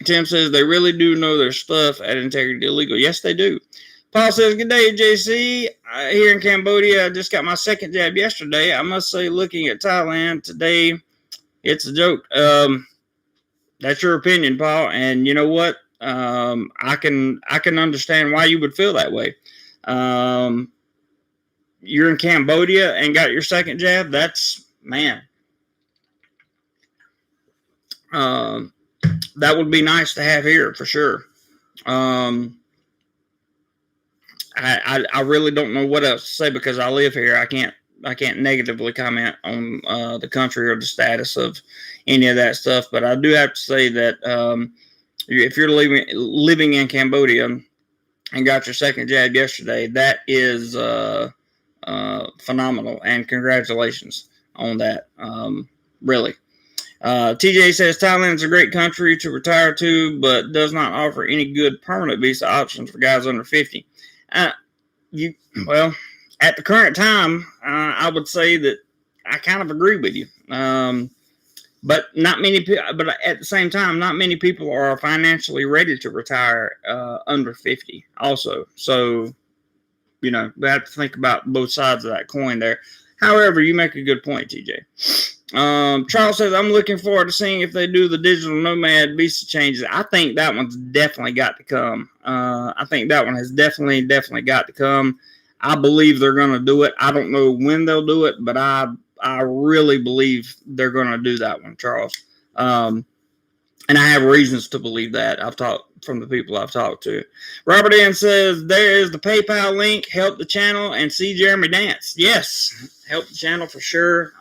A: Tim says they really do know their stuff at Integrity Illegal. Yes, they do. Paul says, good day, JC. Here in Cambodia, I just got my second jab yesterday. I must say, looking at Thailand today, it's a joke. That's your opinion, Paul. And you know what? I can understand why you would feel that way. You're in Cambodia and got your second jab. That's, man. That would be nice to have here for sure. I really don't know what else to say because I live here. I can't negatively comment on the country or the status of any of that stuff. But I do have to say that if you're living in Cambodia and got your second jab yesterday, that is phenomenal. And congratulations on that. Really. TJ says Thailand's a great country to retire to, but does not offer any good permanent visa options for guys under 50. Well, at the current time, I would say that I kind of agree with you. But not many people. But at the same time, not many people are financially ready to retire under 50. Also, so you know we have to think about both sides of that coin there. However, you make a good point, TJ. Charles says, I'm looking forward to seeing if they do the digital nomad visa changes. I think that one's definitely got to come. I think that one has definitely got to come. I believe they're going to do it. I don't know when they'll do it, but I really believe they're going to do that one, Charles. And I have reasons to believe that. I've talked from the people I've talked to. Robert Ann says, there is the PayPal link. Help the channel and see Jeremy dance. Yes, help the channel for sure.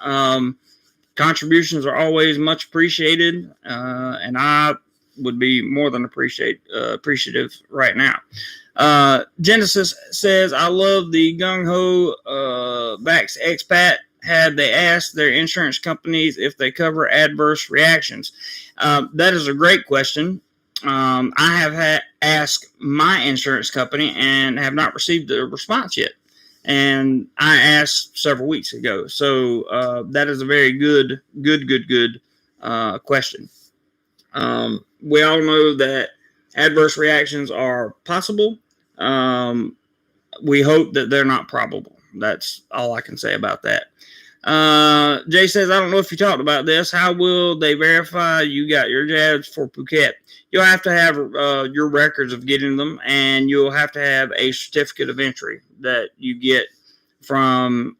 A: Contributions are always much appreciated, and I would be more than appreciative right now. Genesis says, I love the gung-ho backs expat. Had they asked their insurance companies if they cover adverse reactions? That is a great question. I have asked my insurance company and have not received a response yet. And I asked several weeks ago. So that is a very good question. We all know that Adverse reactions are possible. We hope that they're not probable. That's all I can say about that. Jay says, I don't know if you talked about this. How will they verify you got your jabs for Phuket? You'll have to have your records of getting them, and you'll have to have a certificate of entry that you get from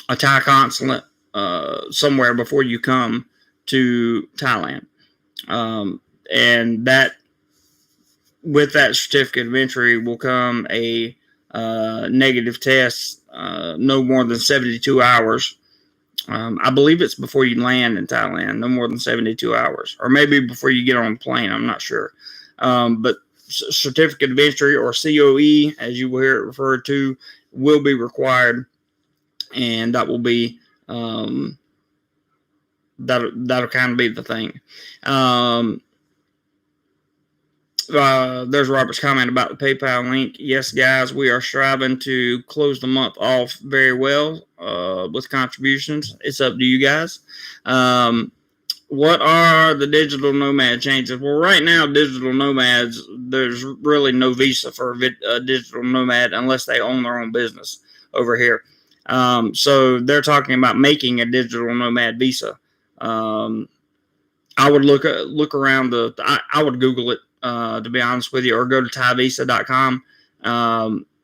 A: a Thai consulate somewhere before you come to Thailand. And that, with that certificate of entry, will come a negative test no more than 72 hours. I believe it's before you land in Thailand, no more than 72 hours, or maybe before you get on the plane. I'm not sure. But certificate of entry, or COE, as you will hear it referred to, will be required, and that will be that'll kind of be the thing. There's Robert's comment about the PayPal link. Yes, guys, we are striving to close the month off very well with contributions. It's up to you guys. What are the digital nomad changes? Well, right now, digital nomads, there's really no visa for a digital nomad unless they own their own business over here. So they're talking about making a digital nomad visa. I would look around I would Google it, to be honest with you, or go to thaivisa.com.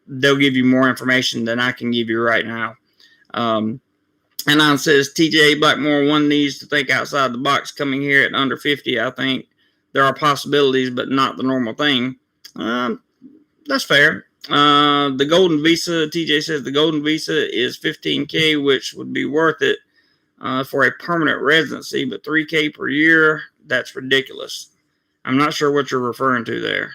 A: They'll give you more information than I can give you right now. Anon says, TJ Blackmore, one needs to think outside the box. Coming here at under 50, I think there are possibilities, but not the normal thing. That's fair. The golden visa, TJ says, the golden visa is $15K, which would be worth it for a permanent residency, but $3K per year, that's ridiculous. I'm not sure what you're referring to there.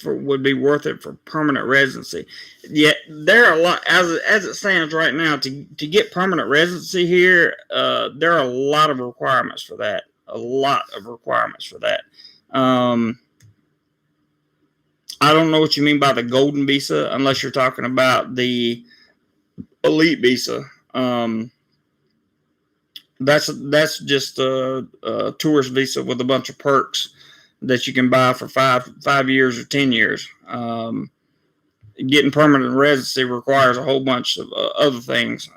A: Would be worth it for permanent residency. Yet there are a lot, as it stands right now, to get permanent residency here, there are a lot of requirements for that. I don't know what you mean by the golden visa, unless you're talking about the elite visa. That's just a tourist visa with a bunch of perks that you can buy for 5 years or 10 years. Getting permanent residency requires a whole bunch of other things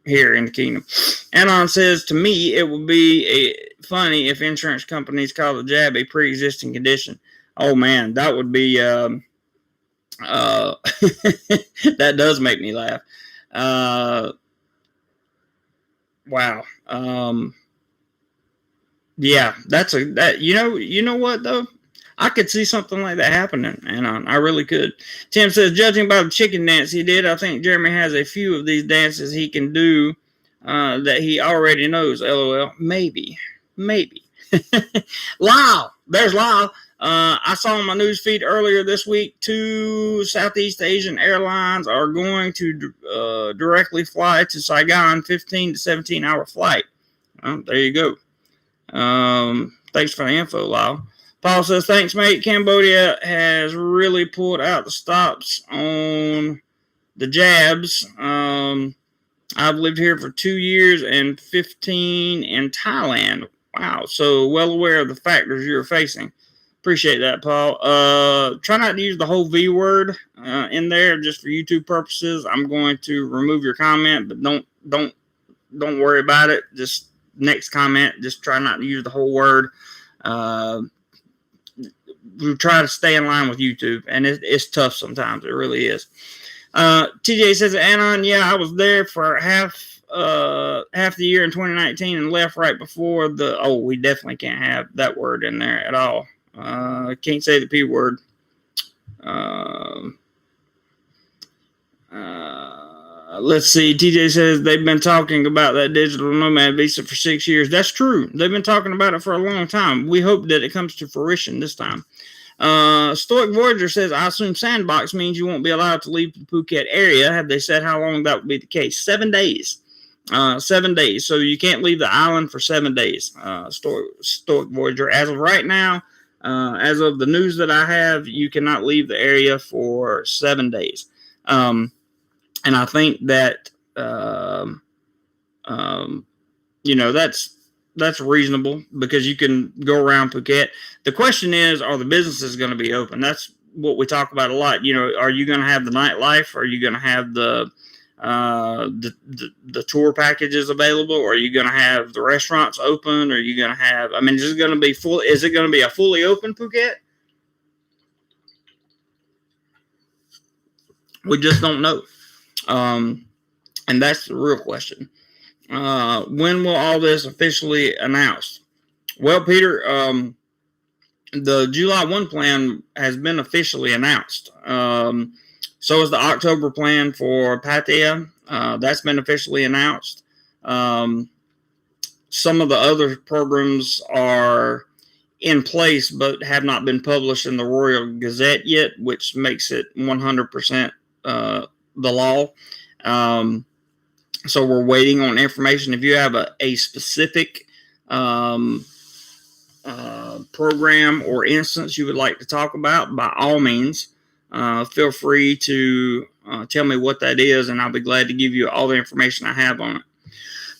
A: here in the kingdom. Anon says, to me, it would be funny if insurance companies call the jab a pre-existing condition. Oh, man, that would be... that does make me laugh. Wow. Yeah, you know what though? I could see something like that happening, and I really could. Tim says, judging by the chicken dance he did, I think Jeremy has a few of these dances he can do that he already knows. LOL. Maybe. Lyle. There's Lyle. I saw on my news feed earlier this week, 2 Southeast Asian airlines are going to directly fly to Saigon, 15 to 17 hour flight. Well, there you go. Thanks for the info, Lyle. Paul says, thanks, mate. Cambodia has really pulled out the stops on the jabs. I've lived here for 2 years and 15 in Thailand. Wow. So well aware of the factors you're facing. Appreciate that, Paul. Try not to use the whole V word in there just for YouTube purposes. I'm going to remove your comment, but don't worry about it. Just next comment, just try not to use the whole word. We try to stay in line with YouTube, and it's tough sometimes. It really is. TJ says, Anon, yeah, I was there for half the year in 2019 and left right before we definitely can't have that word in there at all. Can't say the P word. Let's see. TJ says they've been talking about that digital nomad visa for 6 years. That's true. They've been talking about it for a long time. We hope that it comes to fruition this time. Stoic Voyager says, I assume sandbox means you won't be allowed to leave the Phuket area. Have they said how long that would be the case? 7 days. 7 days. So you can't leave the island for 7 days. Stoic Voyager. As of right now, as of the news that I have, you cannot leave the area for 7 days. And I think that that's reasonable because you can go around Phuket. The question is, are the businesses going to be open? That's what we talk about a lot. Are you going to have the nightlife? Are you going to have the tour packages available? Or are you going to have the restaurants open? Or are you going to have? I mean, is it going to be full? Is it going to be a fully open Phuket? We just don't know. And that's the real question. When will all this officially announced? Well, Peter, the July 1 plan has been officially announced. So is the October plan for Pattaya. That's been officially announced. Some of the other programs are in place but have not been published in the Royal Gazette yet, which makes it 100% the law. So we're waiting on information. If you have a specific program or instance you would like to talk about, by all means, feel free to tell me what that is, and I'll be glad to give you all the information I have on it.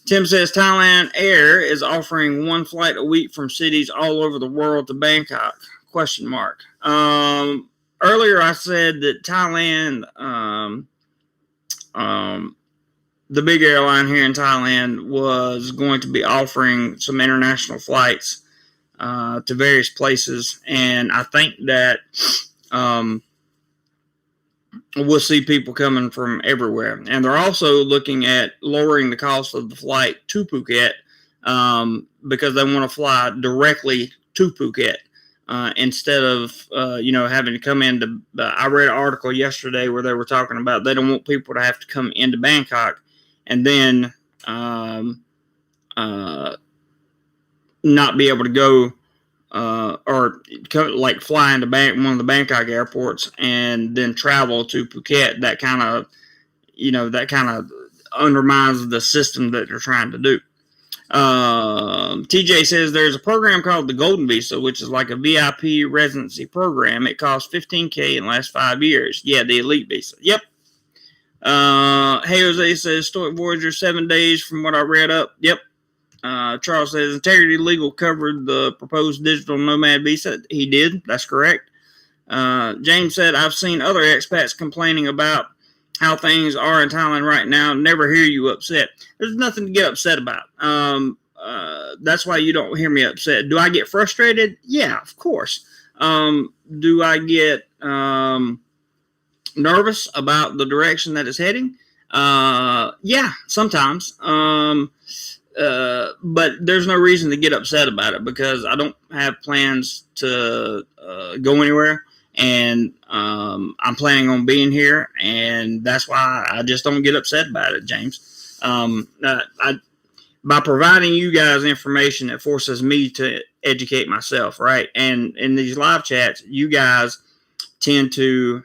A: Tim says Thailand Air is offering one flight a week from cities all over the world to Bangkok? ? Earlier I said that Thailand, the big airline here in Thailand, was going to be offering some international flights to various places, and I think that we'll see people coming from everywhere. And they're also looking at lowering the cost of the flight to Phuket because they want to fly directly to Phuket instead of having to come into. I read an article yesterday where they were talking about they don't want people to have to come into Bangkok and then not be able to go or fly into one of the Bangkok airports and then travel to Phuket. That kind of undermines the system that they're trying to do. TJ says there's a program called the Golden Visa, which is like a VIP residency program. It costs $15,000 and lasts 5 years. Yeah, the Elite Visa. Yep. Hey Jose says Stoic Voyager 7 days from what I read up. Yep. Charles says Integrity Legal covered the proposed digital nomad visa. He did. That's correct. James said I've seen other expats complaining about how things are in Thailand right now. Never hear you upset. There's nothing to get upset about. That's why you don't hear me upset. Do I get frustrated? Yeah, of course. Do I get nervous about the direction that it's heading? Yeah, sometimes. But there's no reason to get upset about it because I don't have plans to go anywhere, and I'm planning on being here, and that's why I just don't get upset about it, James. By providing you guys information, it forces me to educate myself, right? And in these live chats, you guys tend to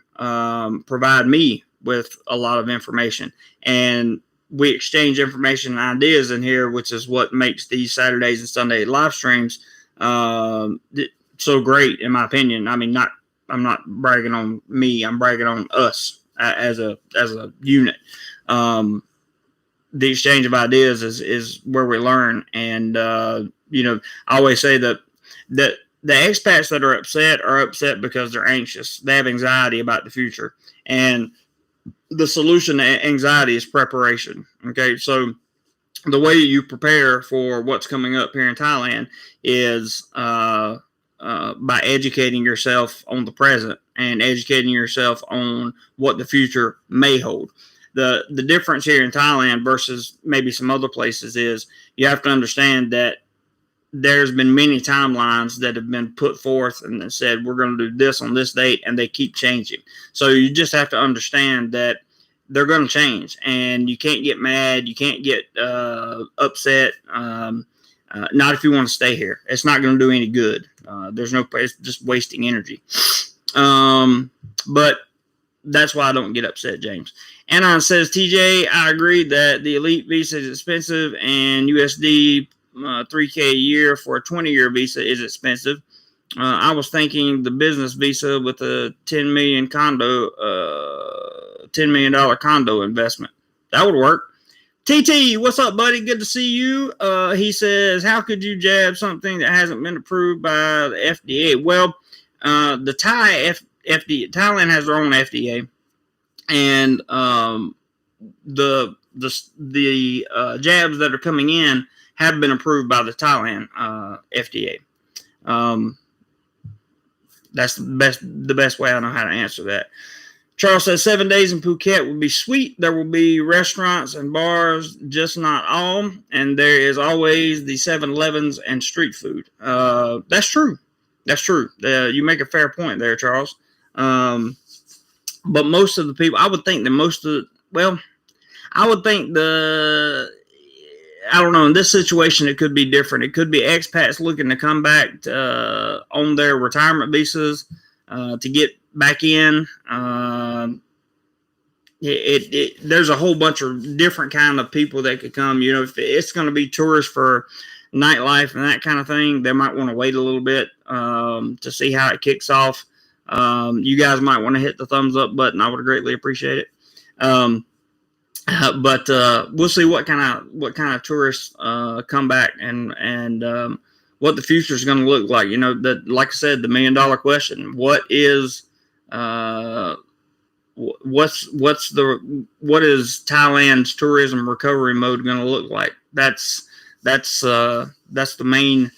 A: provide me with a lot of information, and we exchange information and ideas in here, which is what makes these Saturdays and Sunday live streams so great, in my opinion. I mean, I'm not bragging on me. I'm bragging on us as a unit. The exchange of ideas is where we learn. And, I always say that the expats that are upset because they're anxious. They have anxiety about the future. And the solution to anxiety is preparation. Okay, so the way you prepare for what's coming up here in Thailand is by educating yourself on the present and educating yourself on what the future may hold. The difference here in Thailand versus maybe some other places is you have to understand that there's been many timelines that have been put forth and that said we're going to do this on this date, and they keep changing. So you just have to understand that they're going to change, and you can't get mad. You can't get upset. Not if you want to stay here. It's not going to do any good. There's no place, just wasting energy. But that's why I don't get upset, James. Anon says, TJ, I agree that the Elite Visa is expensive, and USD $3,000 a year for a 20-year visa is expensive. I was thinking the business visa with a $10 million condo investment. That would work. TT, what's up, buddy? Good to see you. He says, how could you jab something that hasn't been approved by the FDA? Well, the FDA, Thailand has their own FDA, and the jabs that are coming in have been approved by the Thailand FDA. That's the best way I know how to answer that. Charles says 7 days in Phuket would be sweet. There will be restaurants and bars, just not all. And there is always the 7-Elevens and street food. That's true. That's true. You make a fair point there, Charles. But most of the people, I would think that I don't know, in this situation, it could be different. It could be expats looking to come back on their retirement visas to get back in. There's a whole bunch of different kind of people that could come. You know, if it's going to be tourists for nightlife and that kind of thing, they might want to wait a little bit to see how it kicks off. You guys might want to hit the thumbs up button. I would greatly appreciate it. But we'll see what kind of tourists come back and what the future is going to look like. You know, that, like I said, the $1 million question: what is Thailand's tourism recovery mode going to look like? That's the main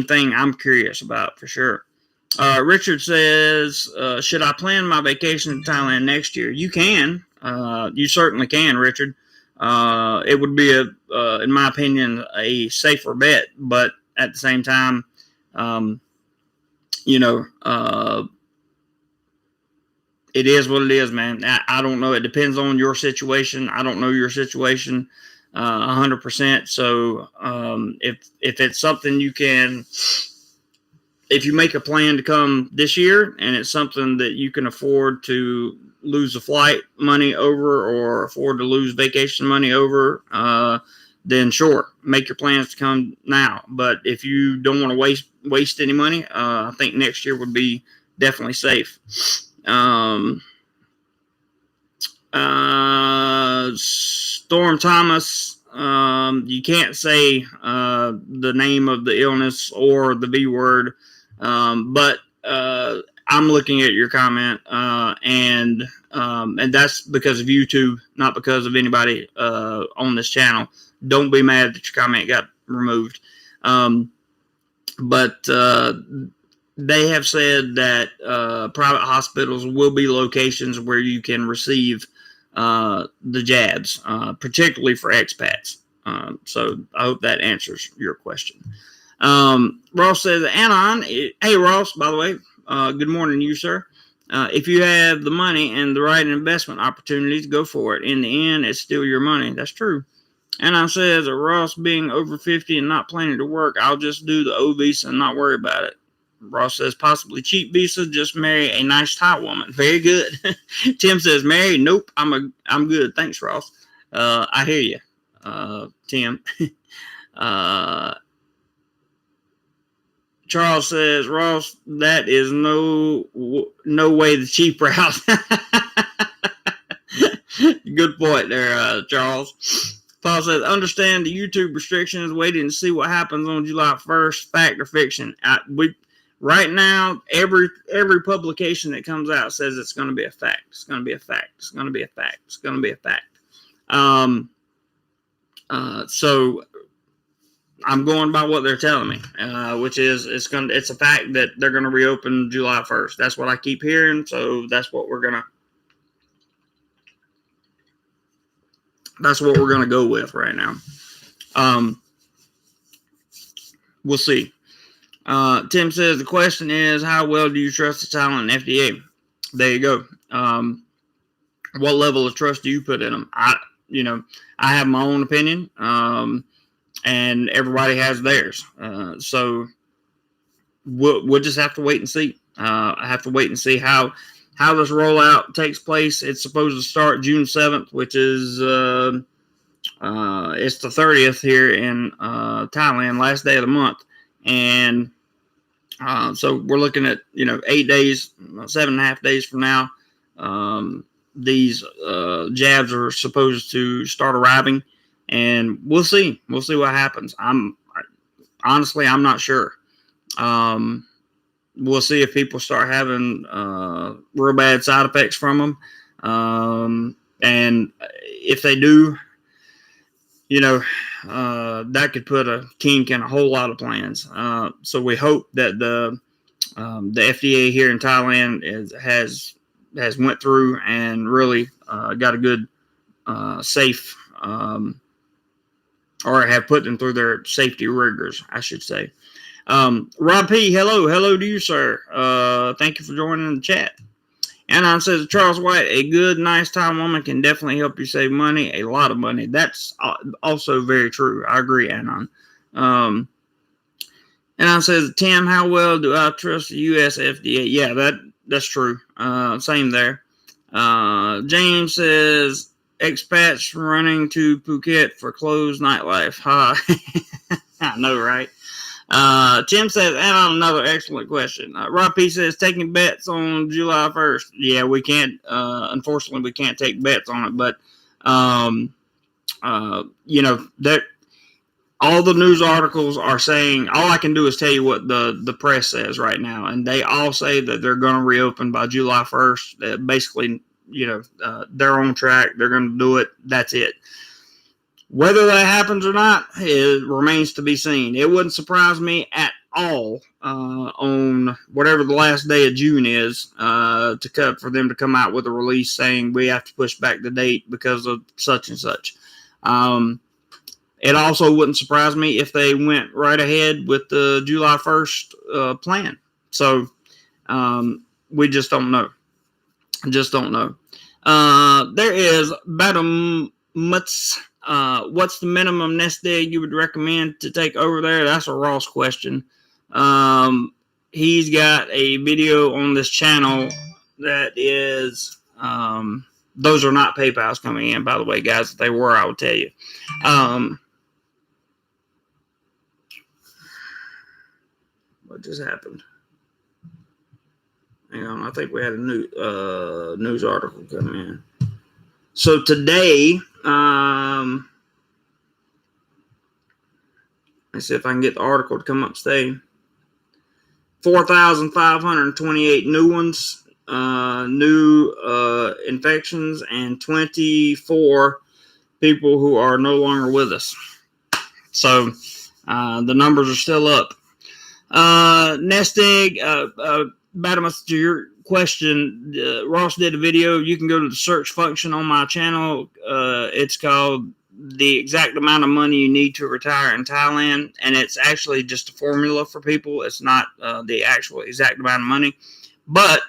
A: thing I'm curious about for sure. Richard says, should I plan my vacation to Thailand next year? You can. You certainly can, Richard. It would be in my opinion, a safer bet, but at the same time, it is what it is, man. I don't know. It depends on your situation. I don't know your situation 100%. So if it's something you can, if you make a plan to come this year and it's something that you can afford to lose the flight money over or afford to lose vacation money over, then sure, make your plans to come now. But if you don't want to waste any money, I think next year would be definitely safe. Storm Thomas, you can't say the name of the illness or the B word, but I'm looking at your comment, and that's because of YouTube, not because of anybody on this channel. Don't be mad that your comment got removed. But they have said that private hospitals will be locations where you can receive the jabs, particularly for expats. So I hope that answers your question. Ross says, Anon, hey Ross, by the way, good morning to you, sir. If you have the money and the right investment opportunities, go for it. In the end, it's still your money. That's true. Anon says, Ross being over 50 and not planning to work, I'll just do the O visa and not worry about it. Ross says, possibly cheap visa, just marry a nice Thai woman. Very good. Tim says, marry? Nope, I'm good. Thanks, Ross. I hear you, Tim. Charles says, Ross, that is no way the cheap route. Good point there, Charles. Paul says, understand the YouTube restrictions, waiting to see what happens on July 1st, fact or fiction. Right now, every publication that comes out says it's going to be a fact. It's going to be a fact. It's going to be a fact. It's going to be a fact. So I'm going by what they're telling me, which is it's a fact that they're going to reopen July 1st. That's what I keep hearing. So that's what we're going to go with right now. We'll see. Tim says, the question is, how well do you trust the Thailand FDA? There you go. What level of trust do you put in them? I have my own opinion, and everybody has theirs. So we'll just have to wait and see. I have to wait and see how this rollout takes place. It's supposed to start June 7th, which is it's the 30th here in Thailand, last day of the month. And so we're looking at 8 days, 7.5 days from now. These jabs are supposed to start arriving, and we'll see. We'll see what happens. Honestly, I'm not sure. We'll see if people start having real bad side effects from them, and if they do, that could put a kink in a whole lot of plans. So we hope that the FDA here in Thailand has went through and really got a good safe, or have put them through their safety rigors, I should say. Rob P, hello to you, sir. Thank you for joining the chat. Anon says, Charles White, a good, nice time woman can definitely help you save money, a lot of money. That's also very true. I agree, Anon. Anon says, Tim, how well do I trust the U.S. FDA? Yeah, that's true. Same there. James says, expats running to Phuket for closed nightlife. I know, right? Tim says, and another excellent question. Rob P says, taking bets on July 1st. Yeah, we can't, unfortunately, we can't take bets on it, but, that all the news articles are saying, all I can do is tell you what the press says right now, and they all say that they're going to reopen by July 1st. Basically, they're on track. They're going to do it. That's it. Whether that happens or not, it remains to be seen. It wouldn't surprise me at all on whatever the last day of June is for them to come out with a release saying we have to push back the date because of such and such. It also wouldn't surprise me if they went right ahead with the July 1st plan. So we just don't know. There is Badum Mutz. What's the minimum nest egg you would recommend to take over there? That's a Ross question. He's got a video on this channel that is, those are not PayPal's coming in, by the way, guys. If they were, I would tell you. What just happened? Hang on, I think we had a news article come in. So today, let's see if I can get the article to come up. Stay. 4,528 new ones, new infections, and 24 people who are no longer with us. So the numbers are still up. Nest egg, Badamus, to your question, Ross did a video. You can go to the search function on my channel. It's called The Exact Amount of Money You Need to Retire in Thailand, and it's actually just a formula for people. It's not the actual exact amount of money, but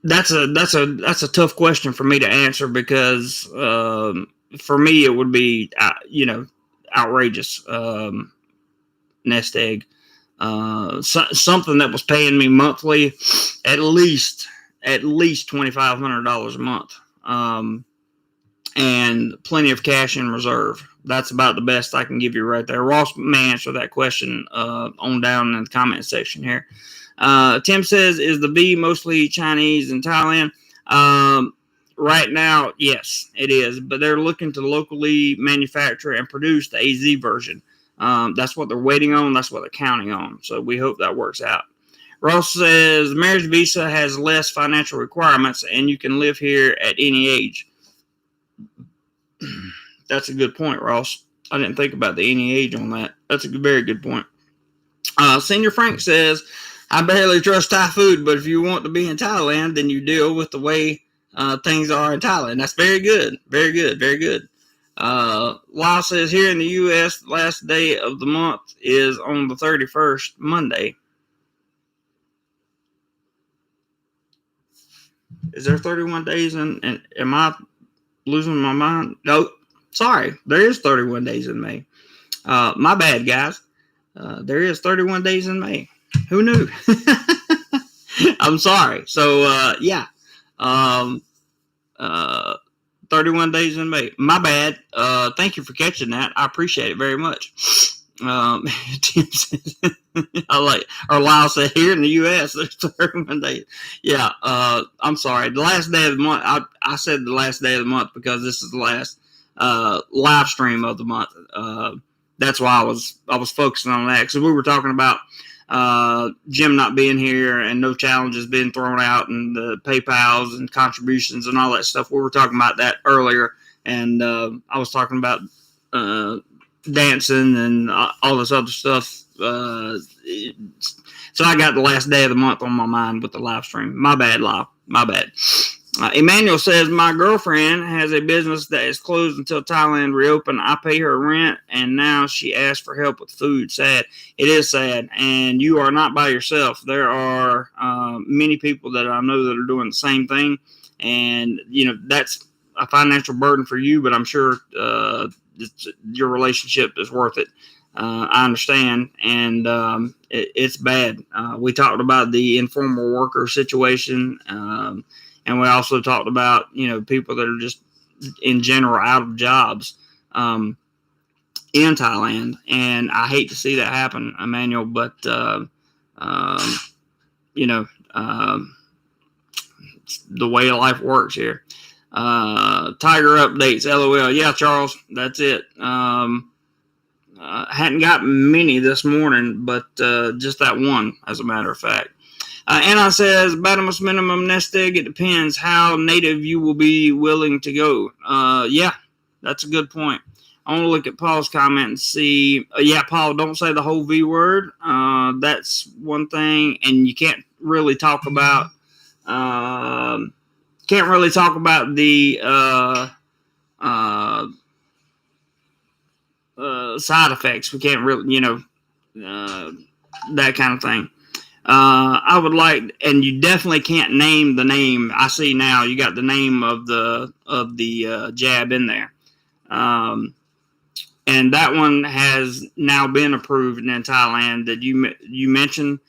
A: that's a tough question for me to answer because for me it would be outrageous nest egg. Something that was paying me monthly at least $2,500 a month, and plenty of cash in reserve. That's about the best I can give you right there. Ross may answer that question on down in the comment section here. Tim says, is the V mostly Chinese in Thailand? Right now, yes, it is. But they're looking to locally manufacture and produce the AZ version. That's what they're waiting on. That's what they're counting on. So we hope that works out. Ross says, marriage visa has less financial requirements, and you can live here at any age. That's a good point, Ross. I didn't think about the any age on that. That's a very good point. Senior Frank says, I barely trust Thai food, but if you want to be in Thailand, then you deal with the way things are in Thailand. That's very good. Very good. Very good. Lyle says, here in the U.S., the last day of the month is on the 31st, Monday. Is there 31 days and am I losing my mind? No, sorry. There is 31 days in May. My bad, guys. There is 31 days in May. Who knew? I'm sorry. So, 31 days in May. My bad. Thank you for catching that. I appreciate it very much. Tim says, I like, or Lyle said, here in the U.S., there's 31 days. Yeah, I'm sorry. The last day of the month, I said the last day of the month because this is the last live stream of the month. That's why I was focusing on that, because we were talking about Jim not being here and no challenges being thrown out and the PayPals and contributions and all that stuff. We were talking about that earlier, and I was talking about dancing and all this other stuff. So I got the last day of the month on my mind with the live stream. My bad, Lyle. My bad. Emmanuel says, my girlfriend has a business that is closed until Thailand reopen. I pay her rent, and now she asks for help with food. Sad. It is sad, and you are not by yourself. There are many people that I know that are doing the same thing, and, that's a financial burden for you, but I'm sure your relationship is worth it. I understand, and it's bad. We talked about the informal worker situation, and we also talked about people that are just in general out of jobs in Thailand, and I hate to see that happen, Emmanuel. But it's the way life works here. Tiger updates, LOL. Yeah, Charles, that's it. Hadn't got many this morning, but just that one, as a matter of fact. Anna says, Bottomless minimum nest egg, it depends how native you will be willing to go. Yeah, that's a good point. I want to look at Paul's comment and see. Yeah, Paul, don't say the whole V word. That's one thing, and you can't really talk about the side effects. We can't really, that kind of thing. I would like, and you definitely can't name the name. I see now you got the name of the jab in there, and that one has now been approved in Thailand. That you mentioned,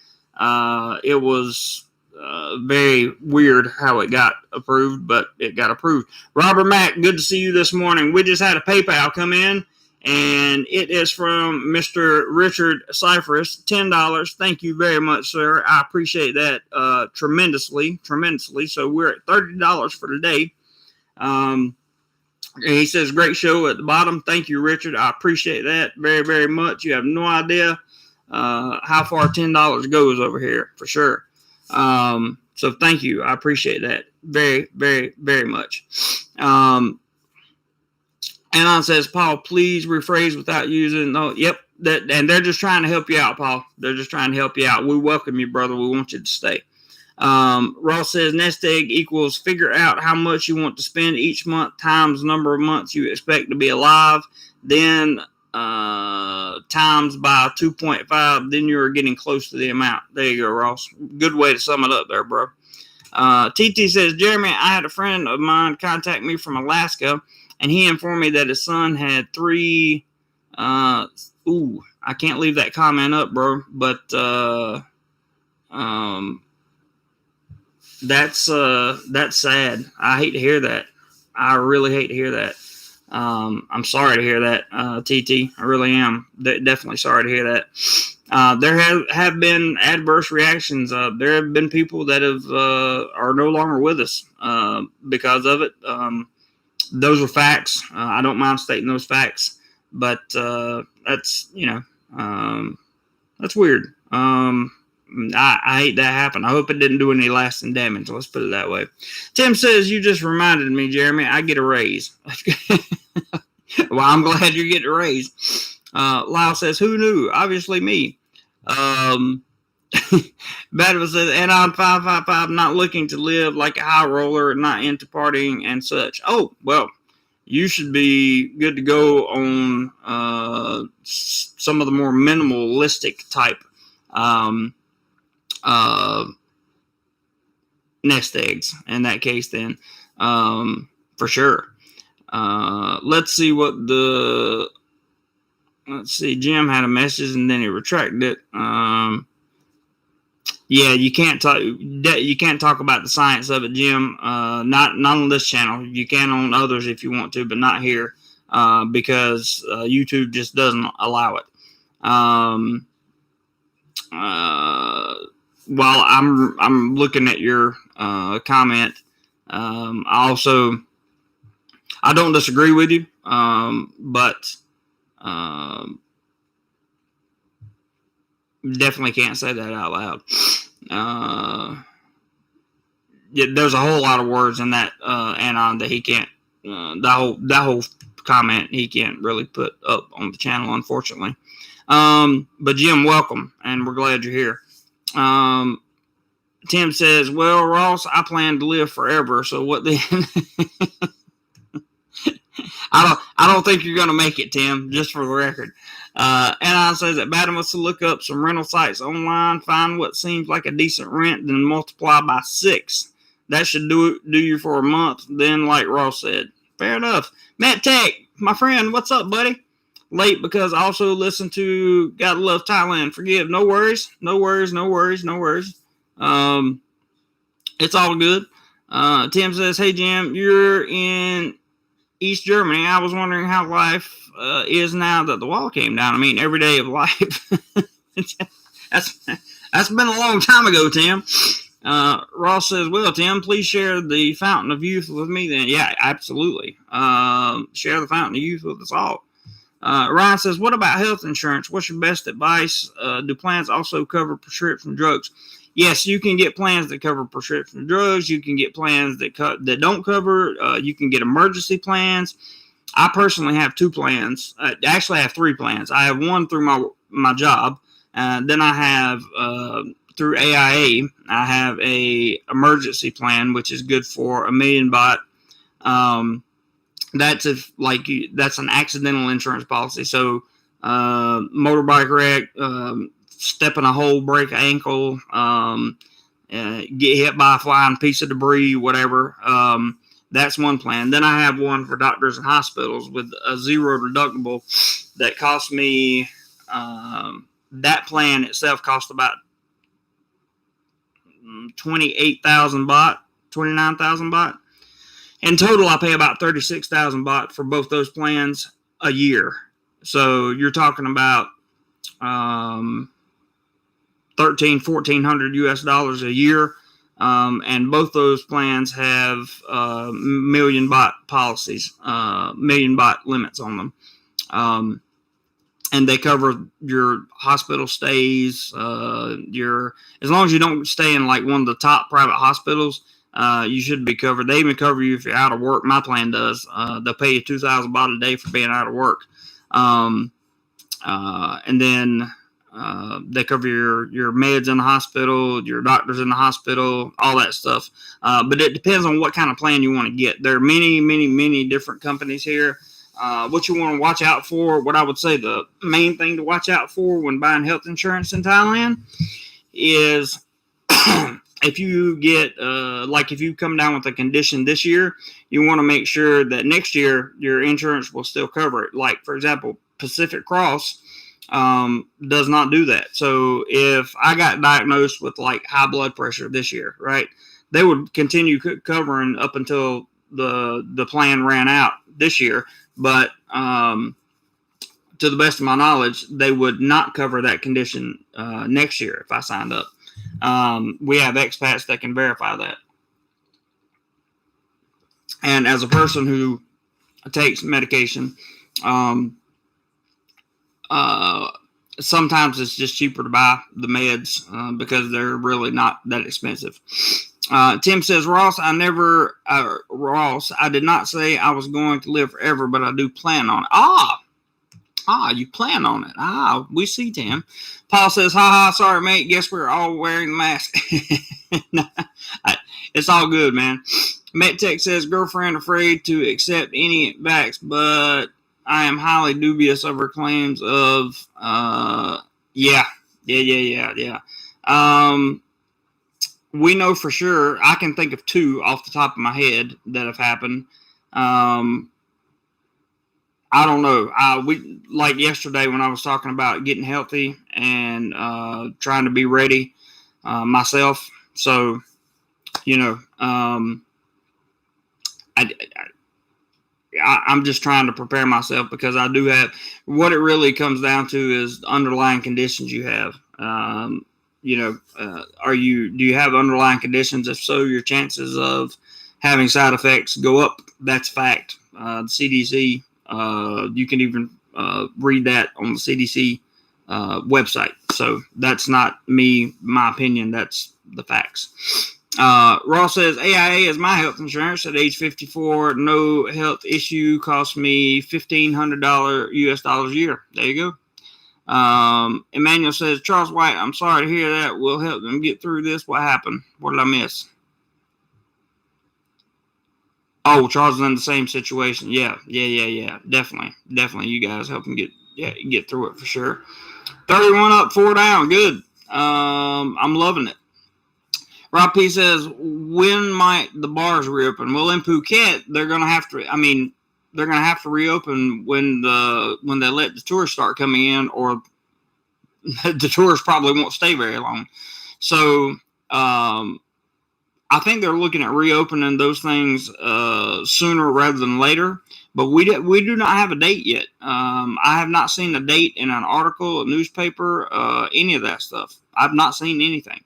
A: it was very weird how it got approved, but it got approved. Robert Mack, good to see you this morning. We just had a PayPal come in, and it is from Mr. Richard Cypress, $10. Thank you very much, sir. I appreciate that tremendously. So we're at $30 for today. He says, great show at the bottom. Thank you, Richard. I appreciate that very, very much. You have no idea how far $10 goes over here, for sure. So thank you. I appreciate that very, very, very much. Anon says, Paul, please rephrase without using. Oh, yep. And they're just trying to help you out, Paul. They're just trying to help you out. We welcome you, brother. We want you to stay. Ross says, nest egg equals figure out how much you want to spend each month times number of months you expect to be alive. Then times by 2.5. Then you're getting close to the amount. There you go, Ross. Good way to sum it up there, bro. TT says, Jeremy, I had a friend of mine contact me from Alaska, and he informed me that his son had 3. I can't leave that comment up, bro. But that's sad. I hate to hear that. I really hate to hear that. I'm sorry to hear that, TT. I really am. Definitely sorry to hear that. There have been adverse reactions. There have been people that are no longer with us because of it. Those are facts. I don't mind stating those facts, but that's that's weird. I hate that happened. I hope it didn't do any lasting damage. Let's put it that way. Tim says, you just reminded me, Jeremy, I get a raise. Well, I'm glad you're getting a raise. Lyle says, who knew? Obviously me. Battle says, and on 555, not looking to live like a high roller, not into partying and such. Oh, well, you should be good to go on some of the more minimalistic type nest eggs in that case then, for sure. Let's see Jim had a message and then he retracted it. Yeah, you can't talk about the science of it, Jim. Not on this channel. You can on others if you want to, but not here, because YouTube just doesn't allow it. Um, while I'm looking at your comment, I don't disagree with you, but definitely can't say that out loud. Yeah, there's a whole lot of words in that anon that he can't. That whole comment he can't really put up on the channel, unfortunately. But Jim, welcome, and we're glad you're here. Tim says, "Well, Ross, I plan to live forever. So what then?" I don't think you're gonna make it, Tim. Just for the record. Anon says that Badham was to look up some rental sites online, find what seems like a decent rent, then multiply by 6. That should do you for a month. Then, like Ross said, fair enough. Matt Tech, my friend, what's up, buddy? Late because I also listen to Gotta Love Thailand. Forgive. No worries. No worries. No worries. No worries. It's all good. Tim says, hey, Jim, you're in East Germany. I was wondering how life is now that the wall came down. I mean, every day of life. That's been a long time ago, Tim. Ross says, well, Tim, please share the fountain of youth with me then. Yeah, absolutely. Share the fountain of youth with us all. Ryan says, what about health insurance? What's your best advice? Do plans also cover prescription drugs? Yes, you can get plans that cover prescription drugs. You can get plans that don't cover. You can get emergency plans. I personally have 2 plans. Actually, I have 3 plans. I have one through my job. Then I have through AIA. I have a emergency plan, which is good for $1 million baht. That's that's an accidental insurance policy. So motorbike wreck, step in a hole, break an ankle, get hit by a flying piece of debris, whatever. That's one plan. Then I have one for doctors and hospitals with a 0 deductible that cost me, that plan itself cost about 28,000 baht, 29,000 baht. In total, I pay about 36,000 baht for both those plans a year. So you're talking about $1,400 US a year. And both those plans have million baht policies, million baht limits on them. And they cover your hospital stays, as long as you don't stay in like one of the top private hospitals, you should be covered. They even cover you if you're out of work. My plan does. They'll pay you 2,000 baht a day for being out of work. And then they cover your meds in the hospital, your doctors in the hospital, all that stuff. But it depends on what kind of plan you want to get. There are many, many, many different companies here. What you want to watch out for, what I would say the main thing to watch out for when buying health insurance in Thailand is if you get, if you come down with a condition this year, you want to make sure that next year your insurance will still cover it. Like, for example, Pacific Cross does not do that. So if I got diagnosed with like high blood pressure this year, right, they would continue covering up until the plan ran out this year. But to the best of my knowledge, they would not cover that condition next year if I signed up. We have expats that can verify that. And as a person who takes medication, sometimes it's just cheaper to buy the meds because they're really not that expensive. Tim says, Ross, I did not say I was going to live forever, but I do plan on it. You plan on it. We see, Tim. Paul says, haha, sorry, mate. Guess we're all wearing the mask. It's all good, man. MetTech says, girlfriend afraid to accept any vax, but I am highly dubious of her claims of, yeah. We know for sure. I can think of 2 off the top of my head that have happened. I don't know. We like yesterday when I was talking about getting healthy and trying to be ready myself. So, I'm just trying to prepare myself because I do have what it really comes down to is the underlying conditions you have. Do you have underlying conditions? If so, your chances of having side effects go up. That's fact. The CDC, you can even read that on the CDC website. So that's not my opinion. That's the facts. Ross says AIA is my health insurance at age 54. No health issue, cost me $1,500 US dollars a year. There you go. Emmanuel says, Charles White, I'm sorry to hear that. We'll help them get through this. What happened? What did I miss? Oh, Charles is in the same situation. Yeah. Definitely. You guys help him get through it for sure. 31 up, 4 down. Good. I'm loving it. Rob P says, when might the bars reopen? Well, in Phuket, they're going to have to. They're going to have to reopen when they let the tourists start coming in, or the tourists probably won't stay very long. So I think they're looking at reopening those things sooner rather than later. But we do not have a date yet. I have not seen a date in an article, a newspaper, any of that stuff. I've not seen anything.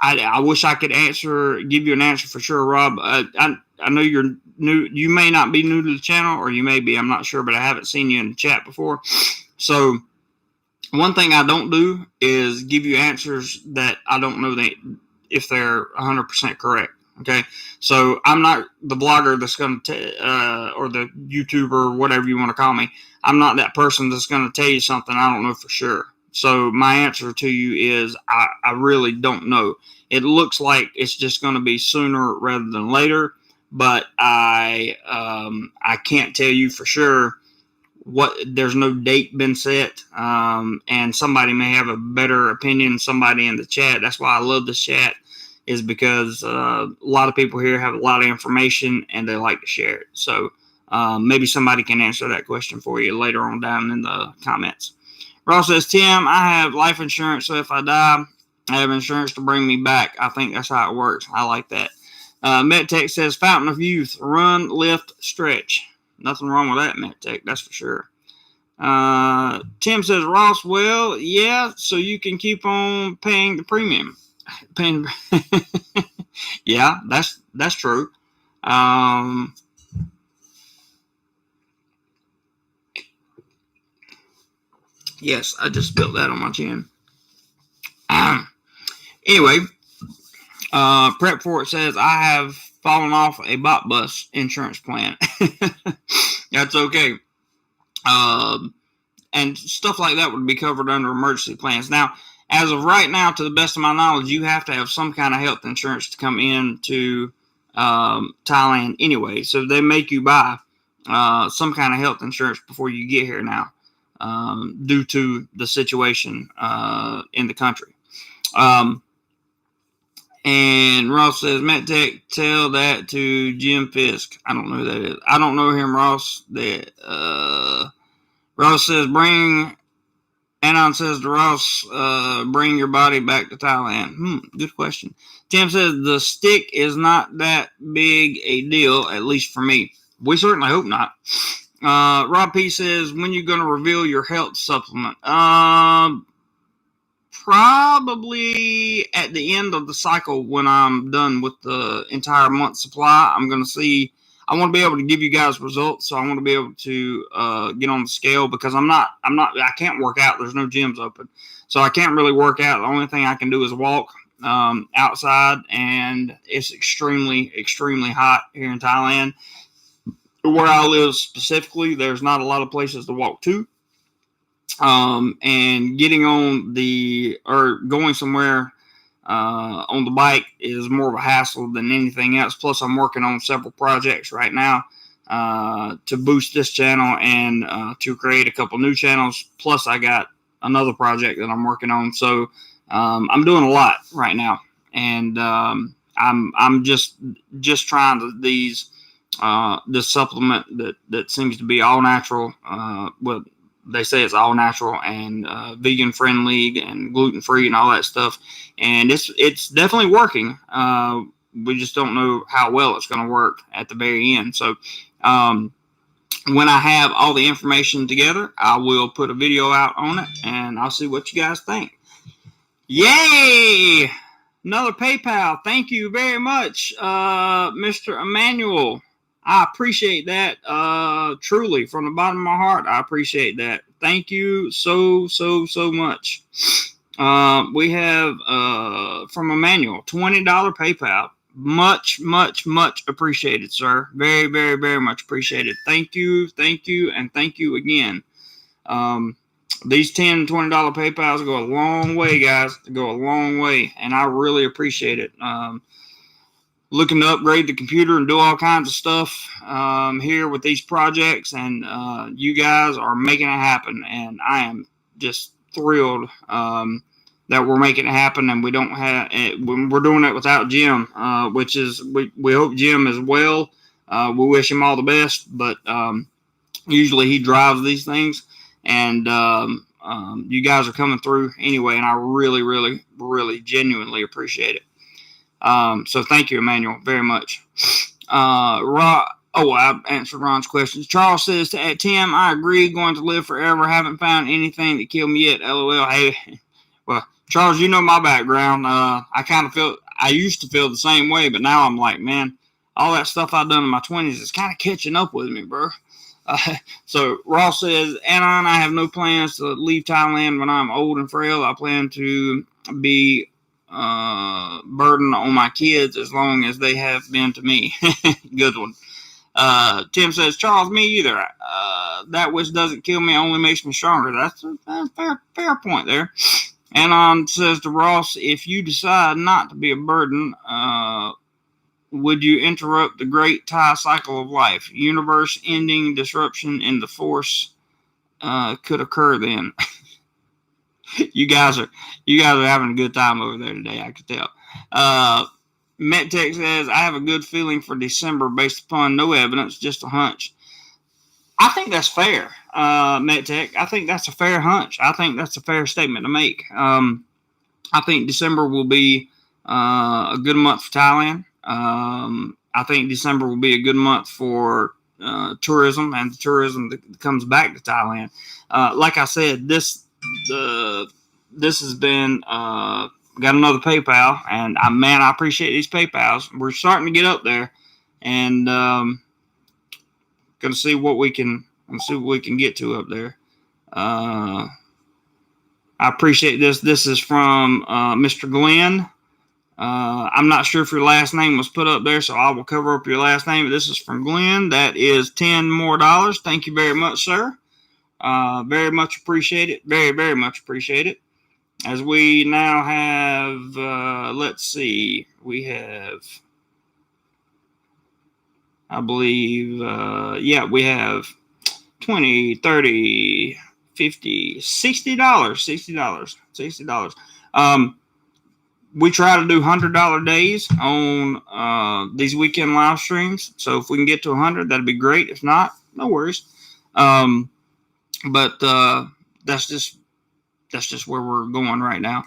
A: I wish I could give you an answer for sure, Rob. I know you're new. You may not be new to the channel, or you may be. I'm not sure, but I haven't seen you in the chat before. So one thing I don't do is give you answers that I don't know if they're 100% correct. Okay, so I'm not the blogger that's going to or the YouTuber, whatever you want to call me. I'm not that person that's going to tell you something I don't know for sure. So my answer to you is I really don't know. It looks like it's just going to be sooner rather than later, but I can't tell you for sure. There's no date been set, and somebody may have a better opinion. Somebody in the chat. That's why I love this chat, is because a lot of people here have a lot of information and they like to share it. So maybe somebody can answer that question for you later on down in the comments. Ross says, Tim, I have life insurance, so if I die, I have insurance to bring me back. I think that's how it works. I like that. MetTech says, Fountain of Youth, run, lift, stretch. Nothing wrong with that, MetTech, that's for sure. Tim says, Ross, well, yeah, so you can keep on paying the premium. Yeah, that's true. Yes, I just spilled that on my chin. Anyway, Prep For It says, I have fallen off a bot bus insurance plan. That's okay. And stuff like that would be covered under emergency plans. Now, as of right now, to the best of my knowledge, you have to have some kind of health insurance to come into Thailand anyway. So they make you buy some kind of health insurance before you get here now, due to the situation in the country. And Ross says, MetTech, tell that to Jim Fisk. I don't know who that is. I don't know him, Ross. Ross says, Anon says to Ross, bring your body back to Thailand. Good question. Tim says, the stick is not that big a deal, at least for me. We certainly hope not. Rob P says, when you going to reveal your health supplement? Probably at the end of the cycle when I'm done with the entire month supply. I'm going to see. I want to be able to give you guys results, so I want to be able to get on the scale, because I can't work out. There's no gyms open, so I can't really work out. The only thing I can do is walk outside, and it's extremely, extremely hot here in Thailand. Where I live specifically, there's not a lot of places to walk to. And getting on going somewhere on the bike is more of a hassle than anything else. Plus, I'm working on several projects right now to boost this channel and to create a couple new channels. Plus, I got another project that I'm working on. So I'm doing a lot right now, and I'm just trying this supplement that seems to be all natural. They say it's all natural and vegan friendly and gluten free and all that stuff, and it's definitely working. we just don't know how well it's going to work at the very end. So when I have all the information together, I will put a video out on it, and I'll see what you guys think. Yay! Another PayPal. Thank you very much, Mr. Emmanuel. I appreciate that. Truly, from the bottom of my heart, I appreciate that. Thank you so much. We have from Emmanuel, $20 PayPal. Much appreciated, sir. Very much appreciated. Thank you, and thank you again. These $10 and $20 PayPals go a long way, guys. They go a long way, and I really appreciate it. Looking to upgrade the computer and do all kinds of stuff here with these projects, and you guys are making it happen, and I am just thrilled that we're making it happen, and we don't have we're doing it without Jim, which is we hope Jim is well. We wish him all the best, but usually he drives these things, and you guys are coming through anyway, and I really genuinely appreciate it. So thank you, Emmanuel, very much. I answered Ron's questions. Charles says to Tim, I agree, going to live forever. Haven't found anything to kill me yet. LOL. Hey, well, Charles, you know my background. I used to feel the same way, but now I'm like, man, all that stuff I've done in my 20s is kind of catching up with me, bro. So Ross says, Anna and I have no plans to leave Thailand when I'm old and frail. I plan to be burden on my kids as long as they have been to me. Good one. Tim says, Charles, me either. That which doesn't kill me only makes me stronger. That's a fair point there. Anon says to Ross, if you decide not to be a burden, would you interrupt the great Thai cycle of life? Universe ending disruption in the force could occur then. You guys are having a good time over there today, I could tell. MetTech says, I have a good feeling for December based upon no evidence, just a hunch. I think that's fair, MetTech. I think that's a fair hunch. I think that's a fair statement to make. I think December will be a good month for Thailand. I think December will be a good month for tourism and the tourism that comes back to Thailand. Like I said, this has been got another PayPal, and I appreciate these PayPals. We're starting to get up there, and gonna see what we can get to up there. I appreciate this. This is from Mr. Glenn. I'm not sure if your last name was put up there, so I will cover up your last name. This is from Glenn. That is $10 more. Thank you very much, sir. Very much appreciate it. Very much appreciate it. As we now have, let's see, we have, I believe, we have $20, $30, $50, $60. $60. We try to do $100 days on these weekend live streams. So if we can get to 100, that'd be great. If not, no worries. But that's just where we're going right now.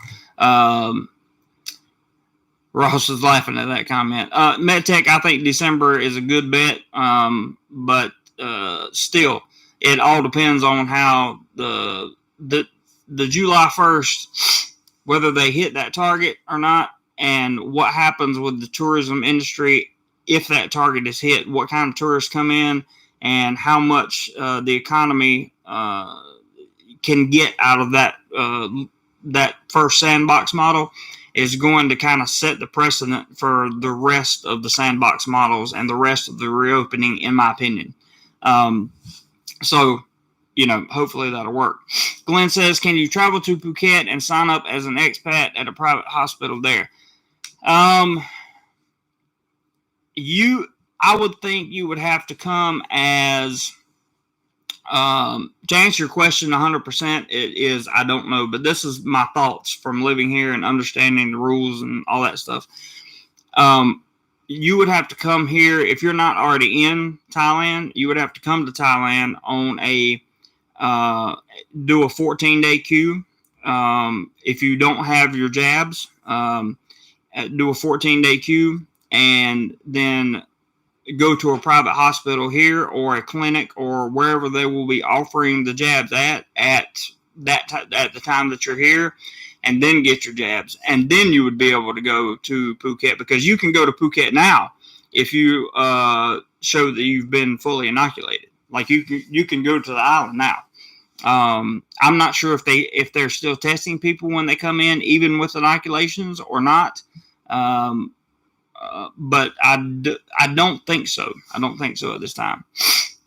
A: Ross is laughing at that comment. MedTech, I think December is a good bet. But still, it all depends on how the July 1st, whether they hit that target or not, and what happens with the tourism industry if that target is hit, what kind of tourists come in, and how much the economy can get out of that first sandbox model is going to kind of set the precedent for the rest of the sandbox models and the rest of the reopening, in my opinion. So, hopefully that'll work. Glenn says, can you travel to Phuket and sign up as an expat at a private hospital there? I would think you would have to come as, to answer your question 100%, it is, I don't know, but this is my thoughts from living here and understanding the rules and all that stuff. You would have to come here, if you're not already in Thailand, you would have to come to Thailand on do a 14-day queue. If you don't have your jabs, do a 14-day queue, and then go to a private hospital here or a clinic or wherever they will be offering the jabs at the time that you're here, and then get your jabs, and then you would be able to go to Phuket, because you can go to Phuket now if you show that you've been fully inoculated. Like you can go to the island now. I'm not sure if they're still testing people when they come in, even with inoculations or not. But I don't think so. I don't think so at this time.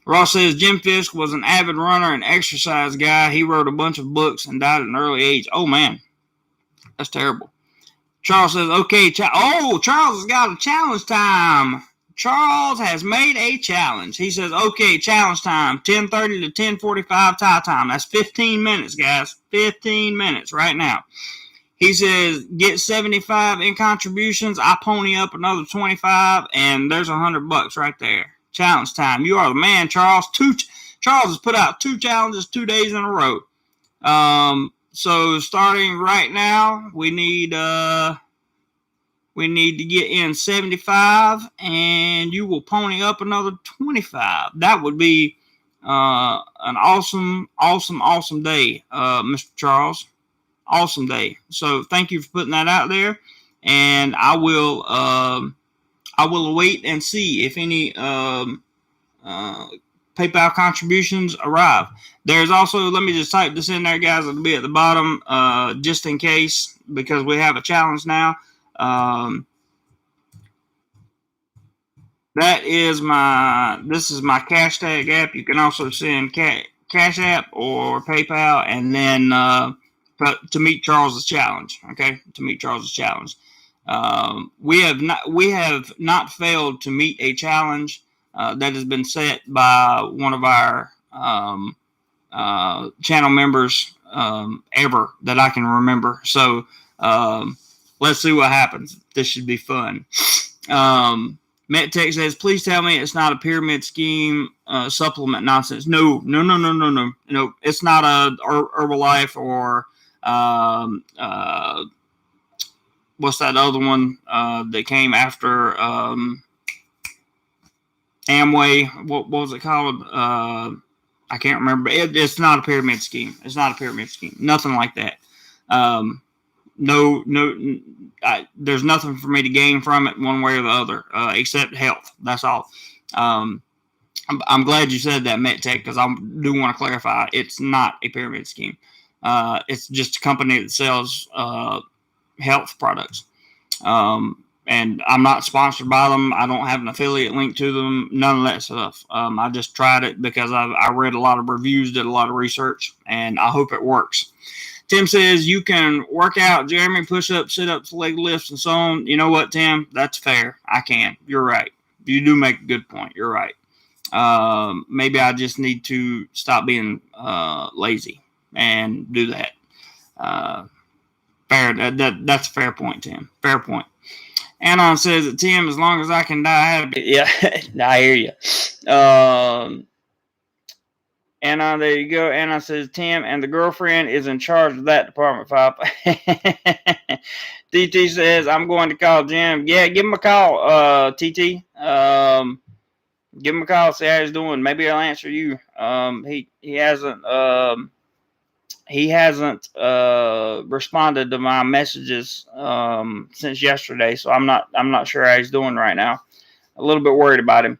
A: Ross says Jim Fisk was an avid runner and exercise guy. He wrote a bunch of books and died at an early age. Oh, man. That's terrible. Charles says, okay. Charles has got a challenge time. Charles has made a challenge. He says, okay, challenge time. 10:30 to 10:45 Thai time. That's 15 minutes, guys. 15 minutes right now. He says, get 75 in contributions. I pony up another 25, and there's $100 right there. Challenge time. You are the man, Charles. Charles has put out 2 challenges 2 days in a row. So starting right now, we need to get in 75, and you will pony up another 25. That would be an awesome day, Mr. Charles. Awesome day. So thank you for putting that out there, and I will await and see if any PayPal contributions arrive. There's also, let me just type this in there, guys. It'll be at the bottom, just in case, because we have a challenge now. This is my hashtag app. You can also send Cash App or PayPal, and then to meet Charles's challenge. Okay, to meet Charles's challenge. We have not failed to meet a challenge that has been set by one of our channel members ever that I can remember. So let's see what happens. This should be fun. MetTech says, please tell me it's not a pyramid scheme supplement nonsense. No. It's not a Herbalife or what's that other one that came after Amway? What was it called? I can't remember. It's not a pyramid scheme. It's not a pyramid scheme. Nothing like that. There's nothing for me to gain from it one way or the other, except health. That's all. I'm glad you said that, MetTech, because I do want to clarify. It's not a pyramid scheme. It's just a company that sells health products. And I'm not sponsored by them. I don't have an affiliate link to them. None of that stuff. I just tried it because I read a lot of reviews, did a lot of research, and I hope it works. Tim says, you can work out, Jeremy, push-ups, sit-ups, leg lifts, and so on. You know what, Tim? That's fair. I can. You're right. You do make a good point. You're right. Maybe I just need to stop being lazy and do that. Fair. That's a fair point, Tim. Fair point. Anon says that, Tim, as long as I can die happy. Yeah, I hear you. Anon, there you go. Anon says, Tim, and the girlfriend is in charge of that department, Pop. TT says, I'm going to call Jim. Yeah, give him a call, TT. Give him a call, see how he's doing. Maybe he'll answer you. He hasn't responded to my messages since yesterday, so I'm not sure how he's doing right now. A little bit worried about him.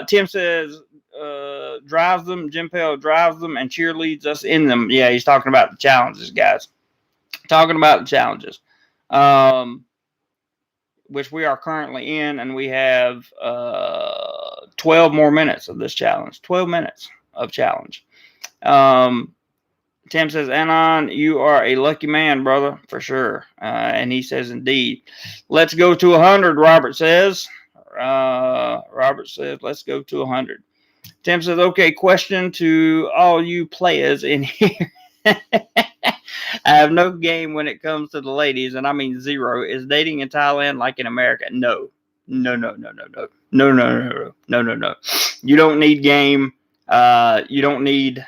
A: Tim says, drives them, Jim Pell drives them and cheerleads us in them. Yeah, he's talking about the challenges, guys. Talking about the challenges, which we are currently in, and we have 12 more minutes of this challenge. 12 minutes of challenge. Tim says, Anon, you are a lucky man, brother, for sure. And he says, indeed. Let's go to 100, Robert says. Let's go to 100. Tim says, okay, question to all you players in here. I have no game when it comes to the ladies, and I mean zero. Is dating in Thailand like in America? No. No. You don't need game. You don't need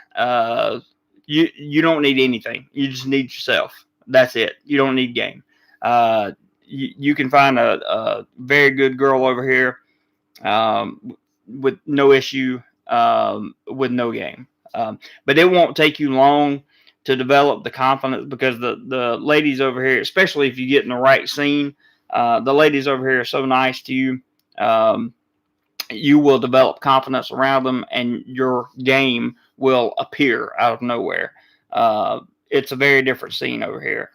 A: you don't need anything. You just need yourself. That's it. You don't need game. you can find a very good girl over here with no issue, with no game. But it won't take you long to develop the confidence, because the ladies over here, especially if you get in the right scene, the ladies over here are so nice to you. You will develop confidence around them, and your game will appear out of nowhere. It's a very different scene over here.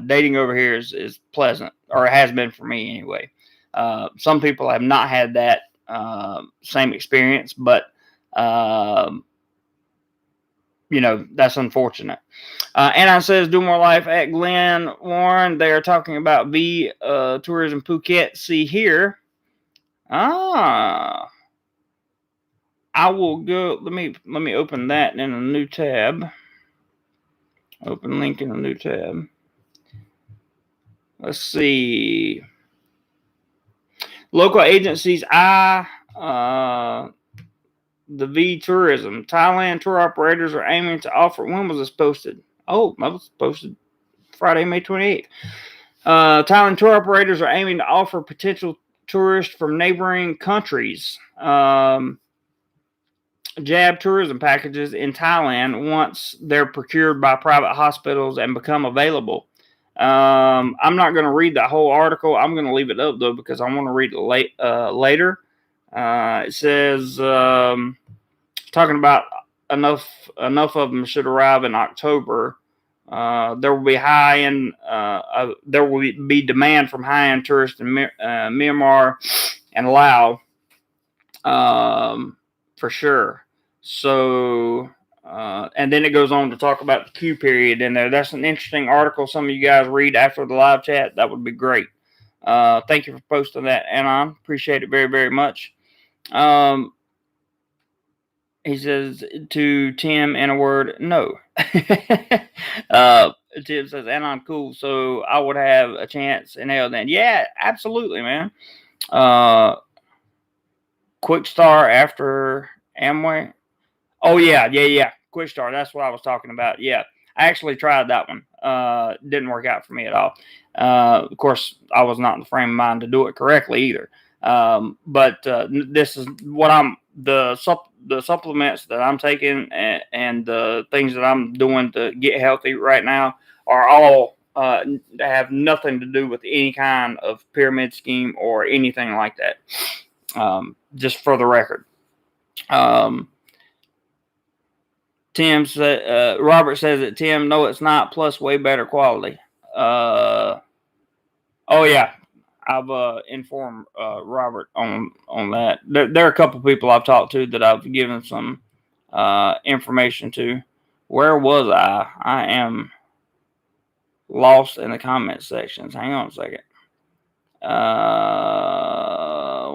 A: Dating over here is pleasant, or it has been for me anyway. Some people have not had that same experience, but that's unfortunate. Anon says, "Do more life at Glen Warren. They are talking about tourism Phuket. See here." I will go. Let me open that in a new tab. Open link in a new tab. Let's see. Local agencies. The V Tourism. Thailand tour operators are aiming to offer. When was this posted? Oh, that was posted Friday, May 28th. Thailand tour operators are aiming to offer potential tourists from neighboring countries jab tourism packages in Thailand once they're procured by private hospitals and become available. I'm not going to read that whole article. I'm going to leave it up, though, because I want to read it later. It says, talking about enough of them should arrive in October. There will be there will be demand from high-end tourists in Myanmar and Laos, for sure. So, and then it goes on to talk about the Q period in there. That's an interesting article. Some of you guys read after the live chat. That would be great. Thank you for posting that, Anon. Appreciate it very, very much. He says to Tim, in a word, no. Tim says, Anon, cool. So I would have a chance in hell then. Yeah, absolutely, man. Quick Star after Amway. Oh, yeah. Quick Star. That's what I was talking about. Yeah. I actually tried that one. Didn't work out for me at all. Of course, I was not in the frame of mind to do it correctly either. But this is what the supplements that I'm taking and the things that I'm doing to get healthy right now are all have nothing to do with any kind of pyramid scheme or anything like that. Just for the record. Robert says that Tim, no, it's not. Plus, way better quality. Oh yeah, I've informed Robert on that. There are a couple people I've talked to that I've given some information to. Where was I? I am lost in the comment sections. Hang on a second.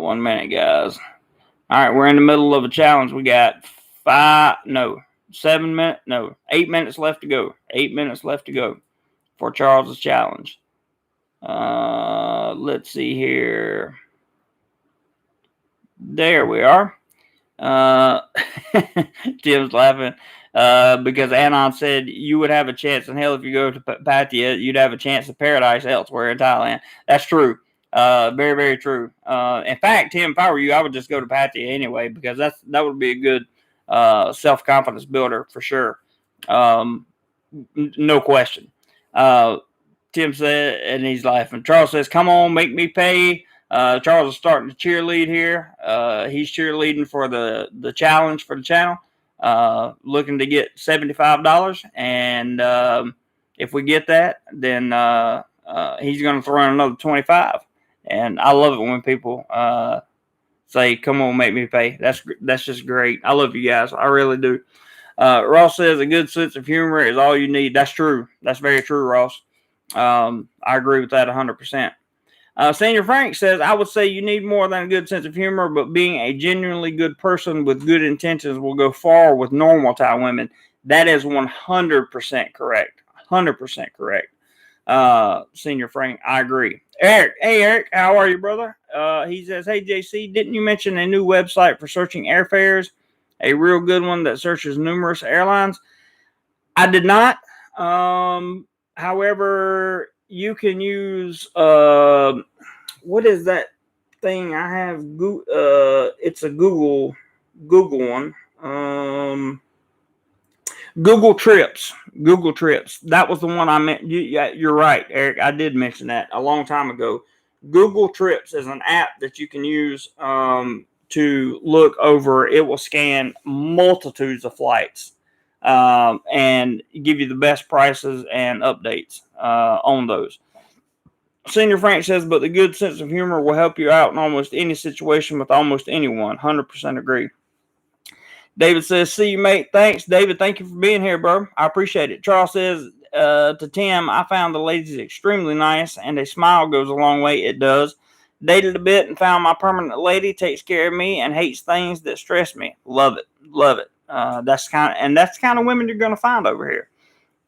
A: 1 minute, guys. All right, we're in the middle of a challenge. We got 8 minutes left to go. 8 minutes left to go for Charles's challenge. Let's see here. There we are. Tim's laughing because Anon said you would have a chance in hell if you go to Pattaya. You'd have a chance of paradise elsewhere in Thailand. That's true. Very, very true. In fact, Tim, if I were you, I would just go to Pattaya anyway, because that would be a good self-confidence builder for sure. No question. Tim said, and he's laughing. Charles says, come on, make me pay. Charles is starting to cheerlead here. He's cheerleading for the challenge for the channel, looking to get $75. And if we get that, then he's going to throw in another 25. And I love it when people say, come on, make me pay. That's just great. I love you guys. I really do. Ross says a good sense of humor is all you need. That's true. That's very true, Ross. I agree with that 100%. Senior Frank says, I would say you need more than a good sense of humor, but being a genuinely good person with good intentions will go far with normal Thai women. That is 100% correct. 100% correct. Senior Frank, I agree. Eric, hey Eric, how are you, brother? He says, hey JC, didn't you mention a new website for searching airfares? A real good one that searches numerous airlines? I did not. However, you can use what is that thing I have? It's a Google one. Google Trips. Google Trips. That was the one I meant. You're right, Eric. I did mention that a long time ago. Google Trips is an app that you can use to look over. It will scan multitudes of flights and give you the best prices and updates on those. Senior Frank says, but the good sense of humor will help you out in almost any situation with almost anyone. 100% agree. David says, see you, mate. Thanks, David. Thank you for being here, bro. I appreciate it. Charles says to Tim, I found the ladies extremely nice, and a smile goes a long way. It does. Dated a bit and found my permanent lady, takes care of me, and hates things that stress me. Love it. Love it. That's the kind of women you're going to find over here.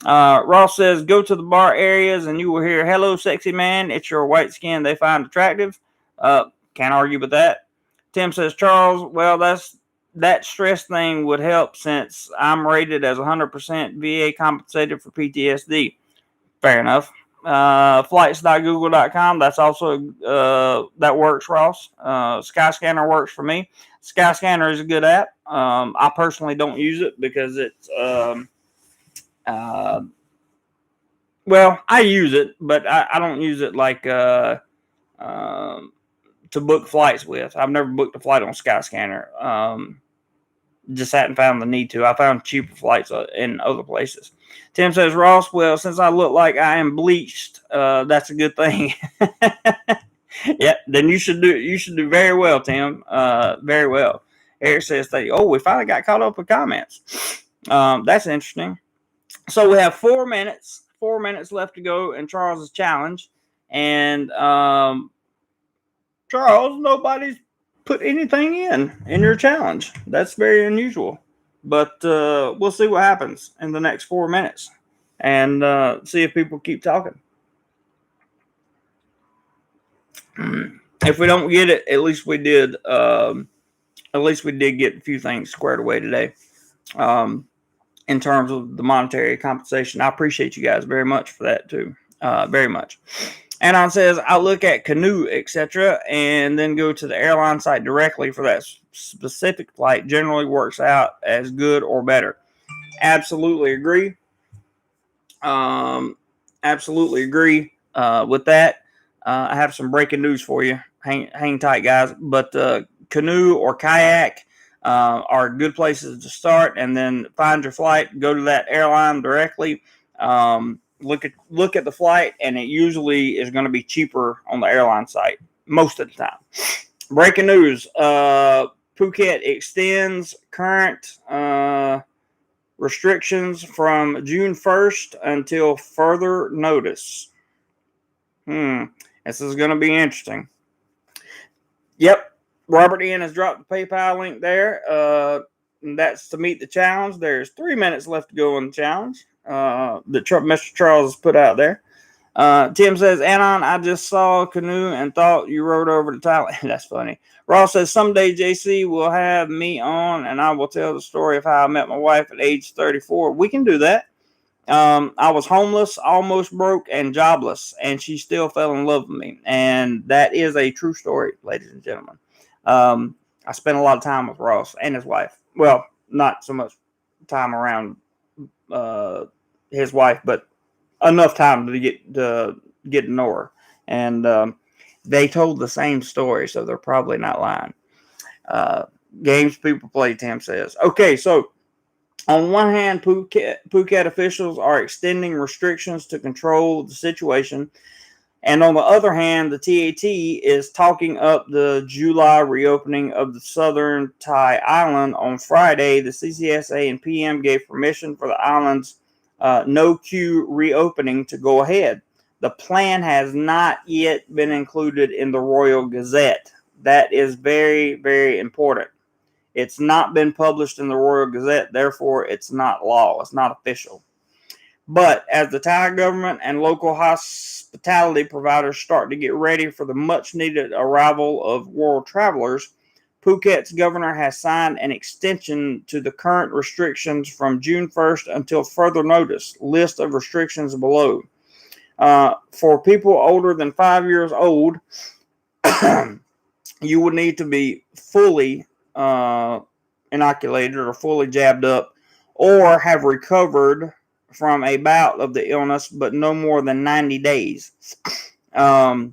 A: Ross says, go to the bar areas and you will hear, hello, sexy man. It's your white skin they find attractive. Can't argue with that. Tim says, Charles, well, that stress thing would help since I'm rated as 100% VA compensated for PTSD. Fair enough. Flights.google.com. That's also, that works, Ross. Skyscanner works for me. Skyscanner is a good app. I personally don't use it because it's, well, I use it, but I don't use it like to book flights with. I've never booked a flight on Skyscanner. Just hadn't found the need to. I found cheaper flights in other places. Tim says, Ross, well, since I look like I am bleached, that's a good thing. Yeah, then you should do very well, Tim. Very well. Eric says, we finally got caught up with comments. That's interesting. So we have 4 minutes left to go in Charles's challenge. And Charles, nobody's put anything in your challenge. That's very unusual. But we'll see what happens in the next 4 minutes and see if people keep talking. If we don't get it, at least we did get a few things squared away today. In terms of the monetary compensation. I appreciate you guys very much for that too. Very much. Anon says, I look at Canoe, etc., and then go to the airline site directly for that specific flight. Generally works out as good or better. Absolutely agree. Absolutely agree with that. I have some breaking news for you. Hang tight, guys. But Canoe or Kayak are good places to start, and then find your flight. Go to that airline directly. Look at the flight, and it usually is going to be cheaper on the airline site most of the time. Breaking news: Phuket extends current restrictions from June 1st until further notice. This is going to be interesting. Yep. Robert Ian has dropped the PayPal link there. And that's to meet the challenge. There's 3 minutes left to go on the challenge that Mr. Charles has put out there. Tim says, Anon, I just saw Canoe and thought you rode over to Thailand. That's funny. Ross says, someday JC will have me on and I will tell the story of how I met my wife at age 34. We can do that. I was homeless, almost broke, and jobless, and she still fell in love with me. And that is a true story, ladies and gentlemen. I spent a lot of time with Ross and his wife. Well, not so much time around his wife, but enough time to get to know her. And they told the same story, so they're probably not lying. Games people play, Tim says. Okay, so on one hand, Phuket officials are extending restrictions to control the situation. And on the other hand, the TAT is talking up the July reopening of the southern Thai island on Friday. The CCSA and PM gave permission for the island's no-queue reopening to go ahead. The plan has not yet been included in the Royal Gazette. That is very, very important. It's not been published in the Royal Gazette, therefore it's not law. It's not official. But as the Thai government and local hospitality providers start to get ready for the much-needed arrival of world travelers, Phuket's governor has signed an extension to the current restrictions from June 1st until further notice. List of restrictions below. For people older than 5 years old, you would need to be fully inoculated or fully jabbed up, or have recovered from a bout of the illness, but no more than 90 days. Yeah,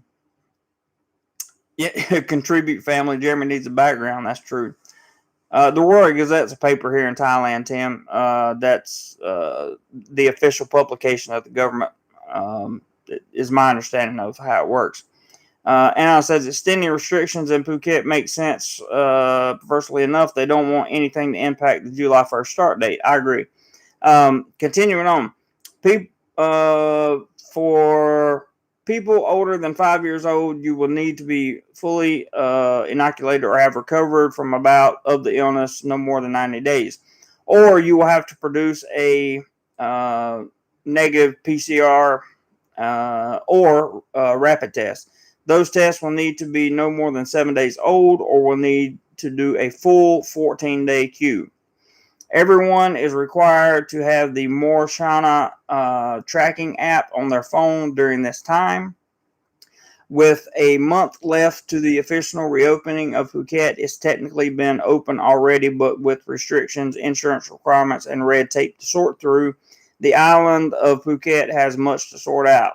A: contribute family. Jeremy needs a background. That's true. The Royal Gazette's a paper here in Thailand, Tim. That's the official publication of the government. Is my understanding of how it works. Anna says extending restrictions in Phuket makes sense. Perversely enough, they don't want anything to impact the July 1st start date. I agree. Continuing on, for people older than 5 years old, you will need to be fully inoculated or have recovered from a bout of the illness no more than 90 days. Or you will have to produce a negative PCR or rapid test. Those tests will need to be no more than 7 days old, or will need to do a full 14-day queue. Everyone is required to have the More Shana tracking app on their phone during this time. With a month left to the official reopening of Phuket, it's technically been open already, but with restrictions, insurance requirements, and red tape to sort through, the island of Phuket has much to sort out.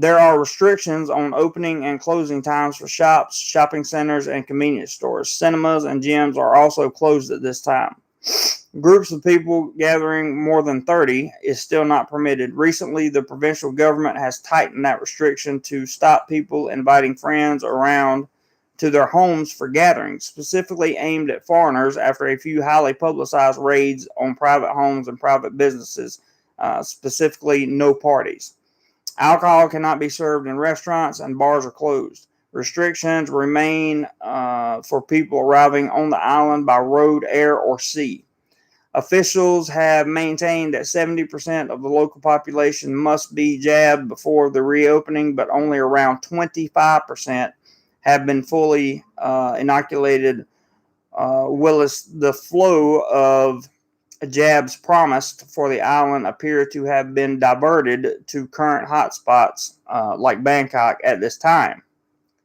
A: There are restrictions on opening and closing times for shops, shopping centers, and convenience stores. Cinemas and gyms are also closed at this time. Groups of people gathering more than 30 is still not permitted. Recently, the provincial government has tightened that restriction to stop people inviting friends around to their homes for gatherings, specifically aimed at foreigners after a few highly publicized raids on private homes and private businesses, specifically no parties. Alcohol cannot be served in restaurants, and bars are closed. Restrictions remain for people arriving on the island by road, air, or sea. Officials have maintained that 70% of the local population must be jabbed before the reopening, but only around 25% have been fully inoculated. The flow of jabs promised for the island appear to have been diverted to current hotspots like Bangkok at this time.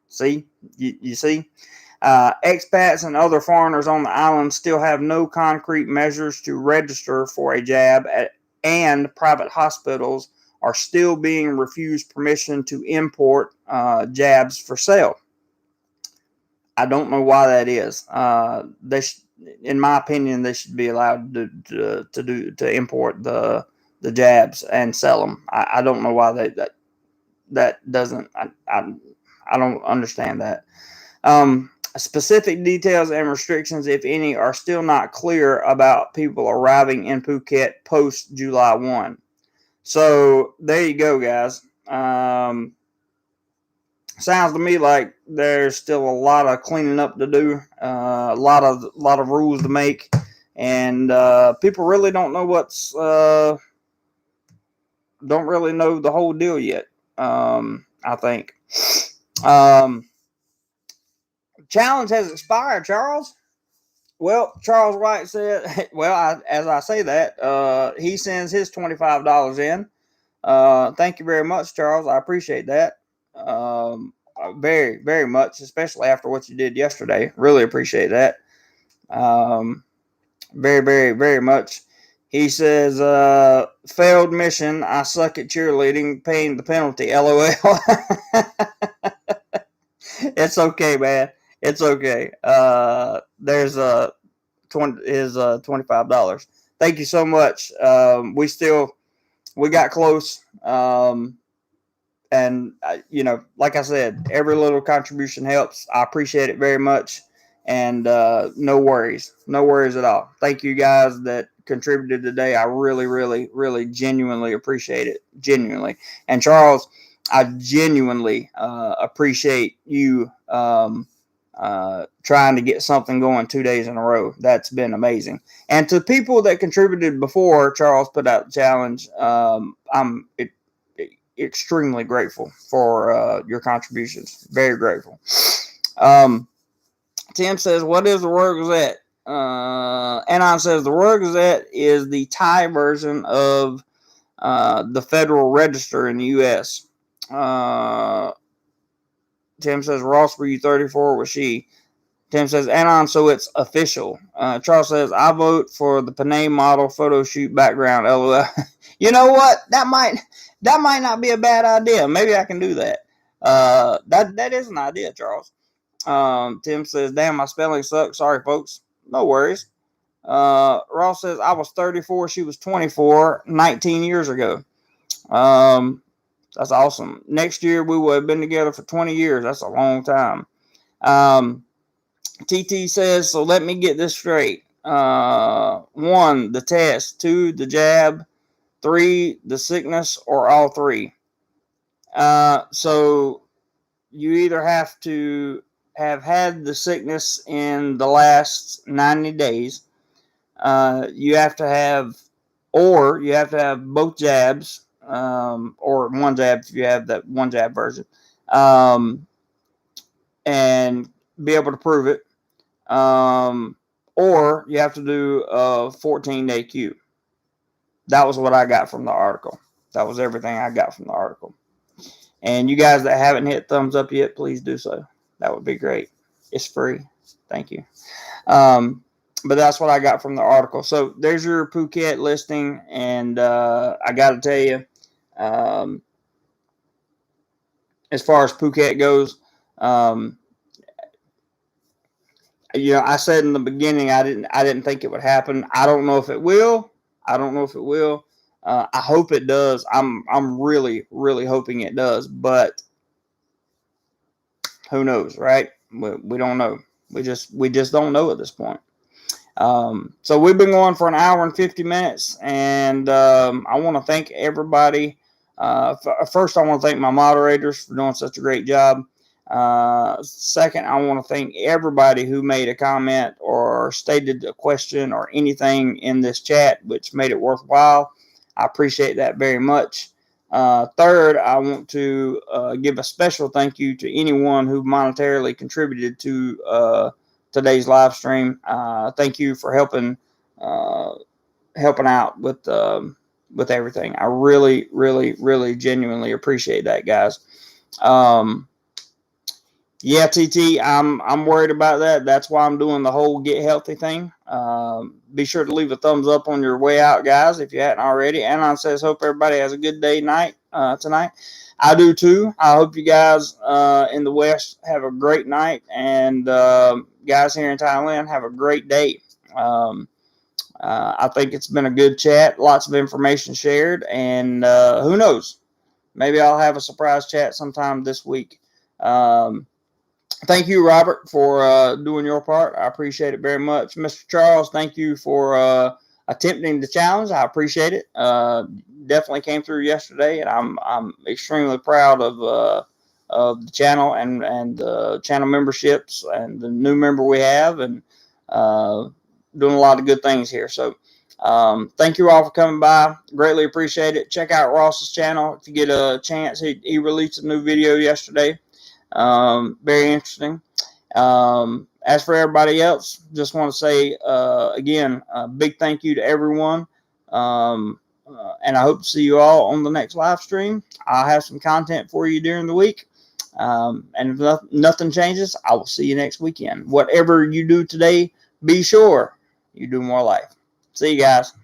A: See? You see? Expats and other foreigners on the island still have no concrete measures to register for a jab, and private hospitals are still being refused permission to import jabs for sale. I don't know why that is. In my opinion, they should be allowed to import the jabs and sell them. I don't know why that doesn't. I don't understand that. Specific details and restrictions, if any, are still not clear about people arriving in Phuket post July 1. So there you go, guys. Sounds to me like there's still a lot of cleaning up to do, a lot of rules to make, and people really don't know don't really know the whole deal yet. I think. Challenge has expired, Charles. Well, Charles White said, well, as I say that, he sends his $25 in. Thank you very much, Charles. I appreciate that. Very, very much, especially after what you did yesterday. Really appreciate that. Very, very, very much. He says, failed mission. I suck at cheerleading, paying the penalty. LOL. It's okay, man. It's okay. There's $25. Thank you so much. We got close. And like I said, every little contribution helps. I appreciate it very much. And no worries at all. Thank you guys that contributed today. I really, really, really genuinely appreciate it. Genuinely. And Charles, I genuinely appreciate you trying to get something going 2 days in a row. That's been amazing. And to people that contributed before Charles put out the challenge, I'm extremely grateful for your contributions. Very grateful. Tim says, what is the Royal Gazette? Anon says, the Royal Gazette is the Thai version of the Federal Register in the U.S. Tim says, Ross, were you 34 or was she? Tim says, Anon, so it's official. Charles says, I vote for the Panay model photo shoot background. LOL. You know what? That might not be a bad idea. Maybe I can do that. That is an idea, Charles. Tim says, damn, my spelling sucks. Sorry, folks. No worries. Ross says, I was 34. She was 24, 19 years ago. That's awesome. Next year, we will have been together for 20 years. That's a long time. TT says, so let me get this straight. 1, the test. 2, the jab. 3, the sickness, or all 3. So you either have to have had the sickness in the last 90 days. You have to have both jabs, or one jab if you have that one jab version, and be able to prove it. Or you have to do a 14-day queue. That was what I got from the article. That was everything I got from the article. And you guys that haven't hit thumbs up yet, please do so. That would be great. It's free. Thank you. But that's what I got from the article. So there's your Phuket listing. And I got to tell you, as far as Phuket goes, I said in the beginning I didn't think it would happen. I don't know if it will. I hope it does. I'm really, really hoping it does. But who knows, right? We don't know. We just don't know at this point. So we've been going for an hour and 50 minutes, and I want to thank everybody. First, I want to thank my moderators for doing such a great job. Second, I want to thank everybody who made a comment or stated a question or anything in this chat, which made it worthwhile. I appreciate that very much. Third, I want to give a special thank you to anyone who monetarily contributed to today's live stream. Thank you for helping out with everything. I really, really, really genuinely appreciate that, guys. Yeah, TT, I'm worried about that. That's why I'm doing the whole get healthy thing. Be sure to leave a thumbs up on your way out, guys, if you hadn't already. Anon says, hope everybody has a good day tonight. I do too. I hope you guys in the West have a great night, and guys here in Thailand have a great day. I think it's been a good chat, lots of information shared, and who knows? Maybe I'll have a surprise chat sometime this week. Thank you, Robert, for doing your part. I appreciate it very much. Mr. Charles, thank you for attempting the challenge. I appreciate it. Definitely came through yesterday, and I'm extremely proud of the channel and the channel memberships and the new member we have, and doing a lot of good things here. So thank you all for coming by. Greatly appreciate it. Check out Ross's channel if you get a chance. He released a new video yesterday. Very interesting. As for everybody else, just want to say again, a big thank you to everyone. And I hope to see you all on the next live stream. I'll have some content for you during the week. And if nothing changes, I will see you next weekend. Whatever you do today, be sure you do more life. See you guys.